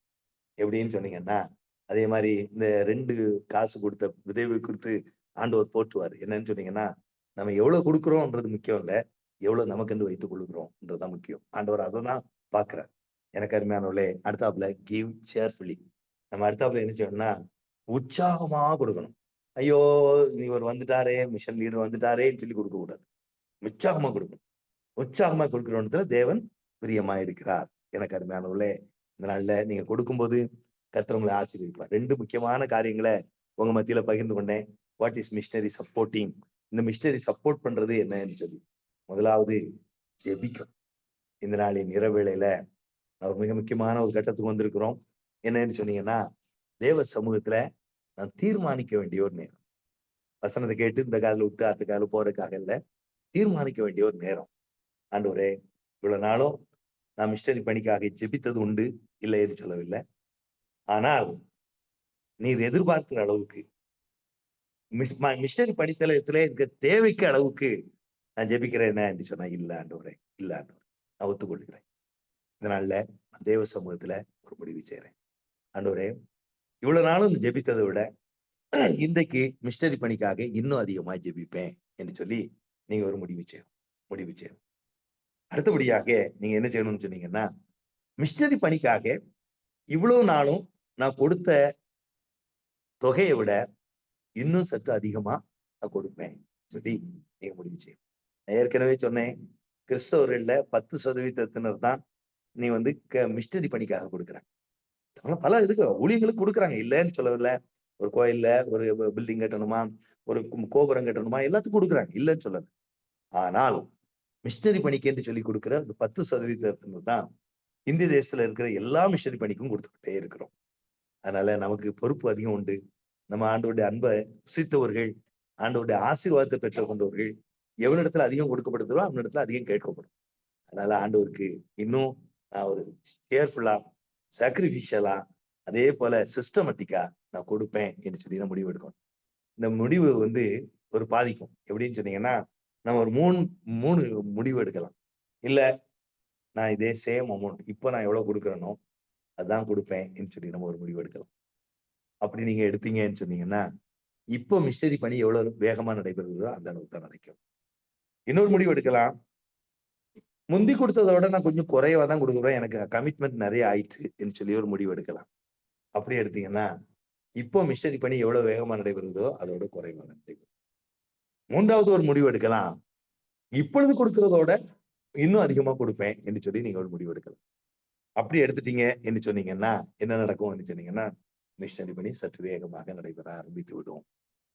எப்படின்னு சொன்னீங்கன்னா, அதே மாதிரி இந்த 2 காசு கொடுத்த விதவை குறித்து ஆண்டவர் போற்றுவார். என்னன்னு சொன்னீங்கன்னா, நம்ம எவ்வளவு கொடுக்குறோம்ன்றது முக்கியம் இல்ல, எவ்வளவு நமக்கென்று வைத்துக் கொள்கிறோம்ன்றதுதான் முக்கியம். ஆண்டவர் அதை தான் பாக்குறார். எனக்கு அருமையானவர்களே, அடுத்தாப்புல கிவ் சேர்ஃபுல்லி. நம்ம அடுத்தாப்புல என்ன செய்யணும்னா உற்சாகமா கொடுக்கணும். ஐயோ இவர் வந்துட்டாரே, மிஷன் லீடர் வந்துட்டாரேன்னு சொல்லி கொடுக்க கூடாது. உற்சாகமா கொடுக்கணும். உற்சாகமா கொடுக்கிறோம்ன்றதுல தேவன் பிரியமா இருக்கிறார். எனக்கு அருமையானவர்களே, இந்த நாள்ல நீங்க கொடுக்கும்போது கர்த்தர் உங்களை ஆசீர்வதிப்பார். 2 முக்கியமான காரியங்களை உங்க மத்தியில பகிர்ந்து கொண்டேன். What is missionary supporting? இந்த மிஸ்டரி சப்போர்ட் பண்றது என்னன்னு சொல்லி முதலாவது ஜெபிக்கும். இந்த நாளின் இரவேளையில ஒரு மிக முக்கியமான ஒரு கட்டத்துக்கு வந்திருக்கிறோம். என்னன்னு சொன்னீங்கன்னா, தேவ சமூகத்துல நான் தீர்மானிக்க வேண்டிய ஒரு நேரம். வசனத்தை கேட்டு இந்த காலில் விட்டு அடுத்த காலில் போறதுக்காக இல்ல, தீர்மானிக்க வேண்டிய ஒரு நேரம். ஆண்டவரே, இவ்வளவு நாளும் நான் மிஸ்டரி பணிக்காக ஜெபித்தது உண்டு, இல்லை என்று சொல்லவில்லை. ஆனால் நீர் எதிர்பார்க்கிற அளவுக்கு மிஷனரி பணித்தளத்திலே இருக்க தேவைக்கு அளவுக்கு நான் ஜெபிக்கிறேன் என்று சொன்னா இல்ல ஆண்டவரே, இல்ல ஆண்டவரே, நான் ஒத்துக்கொள்கிறேன். இதனால நான் தேவ சமூகத்துல ஒரு முடிவு செய்றேன். ஆண்டவரே, இவ்வளவு நாளும் ஜெபித்ததை விட இன்றைக்கு மிஷனரி பணிக்காக இன்னும் அதிகமா ஜெபிப்பேன் என்று சொல்லி நீங்க ஒரு முடிவு செய்யணும். அடுத்தபடியாக நீங்க என்ன செய்யணும்னு சொன்னீங்கன்னா, மிஷனரி பணிக்காக இவ்வளவு நாளும் நான் கொடுத்த தொகையை விட இன்னும் சற்று அதிகமா நான் கொடுப்பேன் சொல்லி நீங்க முடிவு செய்யும். நான் ஏற்கனவே சொன்னேன், கிறிஸ்தவர்கள்ல 10% தான் நீ வந்து மிஷனரி பணிக்காக கொடுக்குறாங்க. பல இதுக்கு ஊழியர்களுக்கு கொடுக்குறாங்க, இல்லைன்னு சொல்லவில்லை. ஒரு கோயில்ல ஒரு பில்டிங் கட்டணுமா, ஒரு கோபுரம் கட்டணுமா, எல்லாத்துக்கும் கொடுக்குறாங்க, இல்லைன்னு சொல்லல. ஆனால் மிஷனரி பணிக்கு என்று சொல்லி கொடுக்கிற அந்த 10% தான் இந்திய தேசத்துல இருக்கிற எல்லா மிஷனரி பணிக்கும் கொடுத்துக்கிட்டே இருக்கிறோம். அதனால நமக்கு பொறுப்பு அதிகம் உண்டு. நம்ம ஆண்டவருடைய அன்பை ருசித்தவர்கள், ஆண்டவருடைய ஆசீர்வாதத்தை பெற்றுக் கொண்டவர்கள் எவனிடத்துல அதிகம் கொடுக்கப்படுதோ அவனிடத்துல அதிகம் கேட்கப்படும். அதனால ஆண்டவருக்கு இன்னும் நான் ஒரு கேர்ஃபுல்லா, சாக்ரிஃபிஷியலா, அதே போல சிஸ்டமேட்டிக்கா நான் கொடுப்பேன் என்று சொல்லி நான் முடிவு எடுக்கணும். இந்த முடிவு வந்து ஒரு பாதிக்கும். எப்படின்னு சொன்னீங்கன்னா, நம்ம ஒரு மூணு முடிவு எடுக்கலாம். இல்ல, நான் இதே சேம் அமௌண்ட் இப்போ நான் எவ்வளவு கொடுக்குறேனோ அதான் கொடுப்பேன் என்று சொல்லி நம்ம ஒரு முடிவு எடுக்கலாம். அப்படி நீங்க எடுத்தீங்கன்னு சொன்னீங்கன்னா, இப்போ மிஷனரி பணி எவ்வளவு வேகமா நடைபெறுதோ அந்த அளவுக்கு தான் நடக்கும். இன்னொரு முடிவு எடுக்கலாம், முந்தி கொடுத்ததை விட நான் கொஞ்சம் குறைவா தான் கொடுக்குறேன், எனக்கு கமிட்மெண்ட் நிறைய ஆயிடுச்சு என்று சொல்லி ஒரு முடிவு எடுக்கலாம். அப்படி எடுத்தீங்கன்னா, இப்போ மிஷனரி பணி எவ்வளவு வேகமா நடைபெறுதோ அதோட குறைவா தான் நடைபெறும். மூன்றாவது ஒரு முடிவு எடுக்கலாம், இப்பொழுது கொடுக்கிறதோட இன்னும் அதிகமா கொடுப்பேன் என்று சொல்லி நீங்க ஒரு முடிவு எடுக்கலாம். அப்படி எடுத்துட்டீங்க என்று சொன்னீங்கன்னா என்ன நடக்கும் என்று சொன்னீங்கன்னா, மிஷனரி பணி சற்று வேகமாக நடைபெற ஆரம்பித்து விடும்.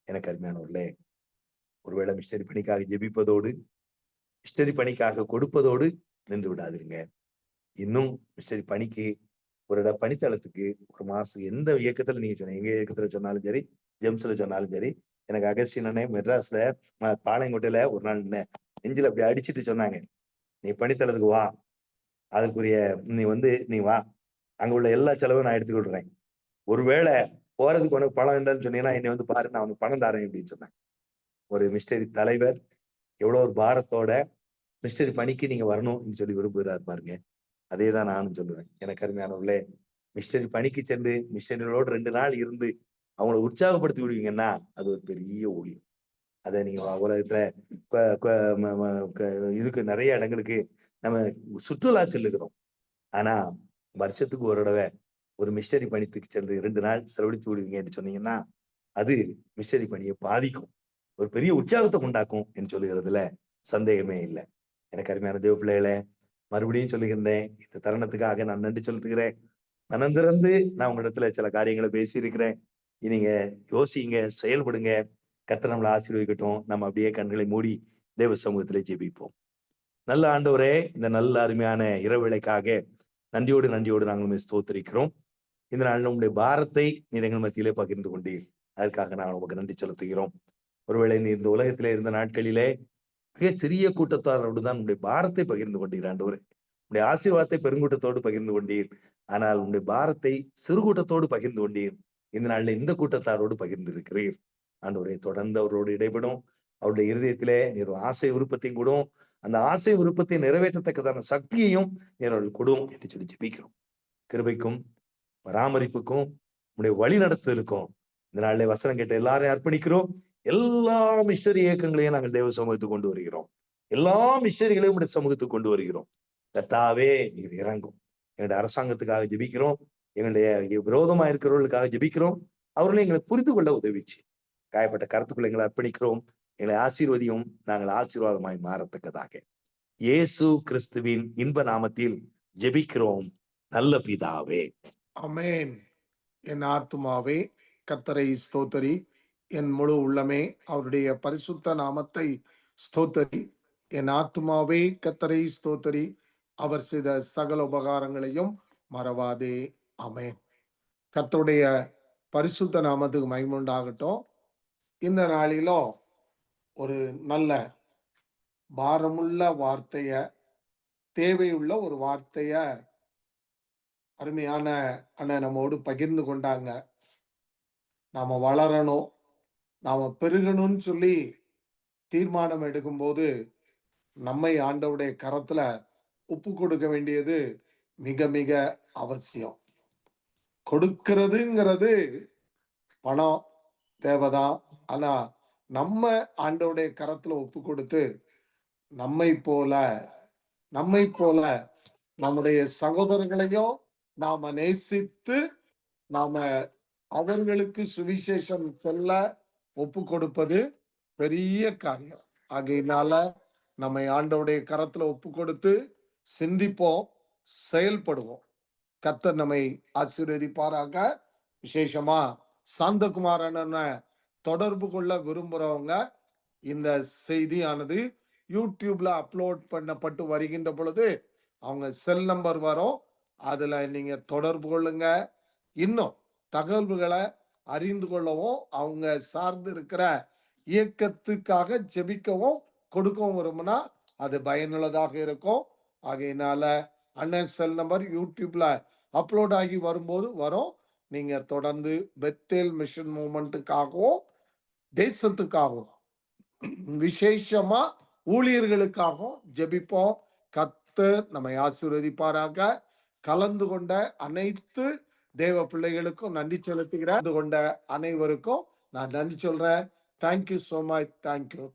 எனக்கு அருமையானவர்களே, ஒருவேளை மிஷனரி பணிக்காக ஜெபிப்பதோடு, மிஷனரி பணிக்காக கொடுப்பதோடு நின்று விடாதீங்க. இன்னும் மிஷனரி பணிக்கு ஒரு பணித்தளத்துக்கு ஒரு மாசம் எந்த இயக்கத்துல நீங்க சொன்னீங்க, எங்க இயக்கத்துல சொன்னாலும் சரி, ஜெம்ஸ்ல சொன்னாலும் சரி, எனக்கு அகஸ்டினே மெட்ராஸ்ல பாளையங்கோட்டையில ஒரு நாள் நெஞ்சில அப்படி அடிச்சுட்டு சொன்னாங்க, நீ பணித்தளத்துக்கு வா, அதற்குரிய நீ வா, அங்க உள்ள எல்லா செலவும் நான் எடுத்துக்கொள்றேன். ஒருவேளை போறதுக்கு உனக்கு பணம் இல்லைன்னு சொன்னீங்கன்னா என்னை வந்து பாரு, நான் உனக்கு பணம் தரேன் அப்படின்னு சொன்னேன். ஒரு மிஷனரி தலைவர் எவ்வளவு ஒரு பாரத்தோட மிஷனரி பணிக்கு நீங்க வரணும்னு சொல்லி விரும்புகிறார் பாருங்க. அதே தான் நானும் சொல்லுவேன். எனக்கு அருமையானவர்களே, மிஷனரி பணிக்கு சென்று மிஷனரிகளோடு 2 நாள் இருந்து அவங்கள உற்சாகப்படுத்தி விடுவீங்கன்னா அது ஒரு பெரிய ஊழியம். அதை நீங்க உலகத்துல இதுக்கு நிறைய இடங்களுக்கு நம்ம சுற்றுலா செல்லுகிறோம். ஆனா வருஷத்துக்கு ஒரு தடவை ஒரு மிஷனரி பணிக்கு சென்று 2 நாள் செலவழித்து விடுவீங்க என்று சொன்னீங்கன்னா அது மிஷனரி பணியை பாதிக்கும், ஒரு பெரிய உற்சாகத்தை உண்டாக்கும் என்று சொல்லுகிறதுல சந்தேகமே இல்லை. எனக்கு அருமையான தேவ பிள்ளைகளே, மறுபடியும் சொல்லுகின்றேன், இந்த தருணத்துக்காக நான் நன்றி சொல்லுகிறேன். மனம் திறந்து நான் உங்களிடத்துல சில காரியங்களை பேசியிருக்கிறேன். நீங்க யோசிங்க, செயல்படுங்க. கர்த்தர் நம்மளை ஆசீர்வதிக்கட்டும். நம்ம அப்படியே கண்களை மூடி தேவ சமூகத்திலே ஜெபிப்போம். நல்ல ஆண்டவரே, இந்த நல்ல அருமையான இரவேளைக்காக நன்றியோடு நாங்கள் ஸ்தோத்திரிக்கிறோம். இந்த நாள் நம்முடைய பாரத்தை நீர் எங்கள் மத்தியிலே பகிர்ந்து கொண்டீர், அதற்காக நாங்கள் உங்களுக்கு நன்றி செலுத்துகிறோம். ஒருவேளை நீ இந்த உலகத்திலே இருந்த நாட்களிலே மிக சிறிய கூட்டத்தாரோடு தான் உங்களுடைய பாரத்தை பகிர்ந்து கொண்டீர் ஆண்டவரே. உங்களுடைய ஆசீர்வாதத்தை பெருங்கூட்டத்தோடு பகிர்ந்து கொண்டீர். ஆனால் உங்களுடைய பாரத்தை சிறு கூட்டத்தோடு பகிர்ந்து கொண்டீர். இந்த நாளில் இந்த கூட்டத்தாரோடு பகிர்ந்து இருக்கிறீர் ஆண்டவரே. தொடர்ந்து அவரோடு இடைபடும். அவருடைய இருதயத்திலே நீர் ஆசை விருப்பத்தையும் கூடும், அந்த ஆசை விருப்பத்தை நிறைவேற்றத்தக்கதான சக்தியையும் நீர் அவர்கள் கொடும் என்று சொல்லி ஜெபிக்கிறோம். கிருபைக்கும் பராமரிப்புக்கும் உங்களுடைய வழி நடத்துதலுக்கும் இந்த நாளிலே வசனம் கேட்ட எல்லாரையும் அர்ப்பணிக்கிறோம். எல்லா மிஷனரி இயக்கங்களையும் நாங்கள் தேவ சமூகத்துக்கு கொண்டு வருகிறோம். எல்லா மிஷனரிகளையும் உடைய சமூகத்துக்கு கொண்டு வருகிறோம். கர்த்தாவே, நீர் இறங்கும். எங்களுடைய அரசாங்கத்துக்காக ஜெபிக்கிறோம், எங்களுடைய விரோதமா இருக்கிறவர்களுக்காக ஜெபிக்கிறோம். அவர்களை எங்களை புரிந்து கொள்ள உதவிச்சு காயப்பட்ட கருத்துக்களை எங்களை அர்ப்பணிக்கிறோம். எங்களை ஆசீர்வதியும், நாங்கள் ஆசீர்வாதமாய் மாறத்தக்கதாக இயேசு கிறிஸ்துவின் இன்ப நாமத்தில் ஜெபிக்கிறோம் நல்ல பிதாவே. ஆமென். என் ஆத்துமாவே கர்த்தரை ஸ்தோத்தரி, என் முழு உள்ளமே அவருடைய பரிசுத்த நாமத்தை ஸ்தோத்தரி. என் ஆத்துமாவே கர்த்தரை ஸ்தோத்தரி. அவர் செய்த சகல உபகாரங்களையும் மறவாதே. ஆமென். கர்த்தருடைய பரிசுத்த நாமத்துக்கு மகிமை உண்டாகட்டும். இந்த நாளிலும் ஒரு நல்ல பாரமுள்ள வார்த்தைய, தேவையுள்ள ஒரு வார்த்தைய அருமையான அண்ணன் நம்மோடு பகிர்ந்து கொண்டாங்க. நாம வளரணும், நாம பெருகணும்னு சொல்லி தீர்மானம் எடுக்கும்போது நம்மை ஆண்டவருடைய கரத்துல ஒப்பு கொடுக்க வேண்டியது மிக மிக அவசியம். கொடுக்கிறதுங்கிறது பணம் தேவைதான். ஆனா நம்ம ஆண்டவருடைய கரத்துல ஒப்பு கொடுத்து நம்மை போல நம்மை போல நம்முடைய சகோதரர்களையும் நாம நேசித்து நாம அவர்களுக்கு சுவிசேஷம் செல்ல ஒப்பு கொடுப்பது பெரிய காரியம். ஆகையினால நம்மை ஆண்டவருடைய கரத்துல ஒப்பு கொடுத்து சிந்திப்போம், செயல்படுவோம். கர்த்தர் நம்மை ஆசீர்வதிப்பாராக. விசேஷமா சாந்தகுமார் அண்ணனை தொடர்பு கொள்ள விரும்புறவங்க, இந்த செய்தியானது யூடியூப்ல அப்லோட் பண்ணப்பட்டு வருகின்ற பொழுது அவங்க செல் நம்பர் வரும். அதுல நீங்க தொடர்பு கொள்ளுங்க. இன்னும் தகவல்களை அறிந்து கொள்ளவும், அவங்க சார்ந்து இருக்கிற இயக்கத்துக்காக ஜெபிக்கவும் கொடுக்கவும் விரும்பினா அது பயனுள்ளதாக இருக்கும். ஆகையினால அண்ணன் செல் நம்பர் யூடியூப்ல அப்லோட் ஆகி வரும்போது வரும். நீங்க தொடர்ந்து பெத்தேல் மிஷன் மூவ்மெண்ட்டுக்காகவும் தேசத்துக்காகவும் விசேஷமா ஊழியர்களுக்காகவும் ஜெபிப்போம். கர்த்தர் நம்மை ஆசீர்வதிப்பாராக. கலந்து கொண்ட அனைத்து தேவ பிள்ளைகளுக்கும் நன்றி செலுத்துகிறேன். கலந்து கொண்ட அனைவருக்கும் நான் நன்றி சொல்றேன். Thank you so much. தேங்க்யூ.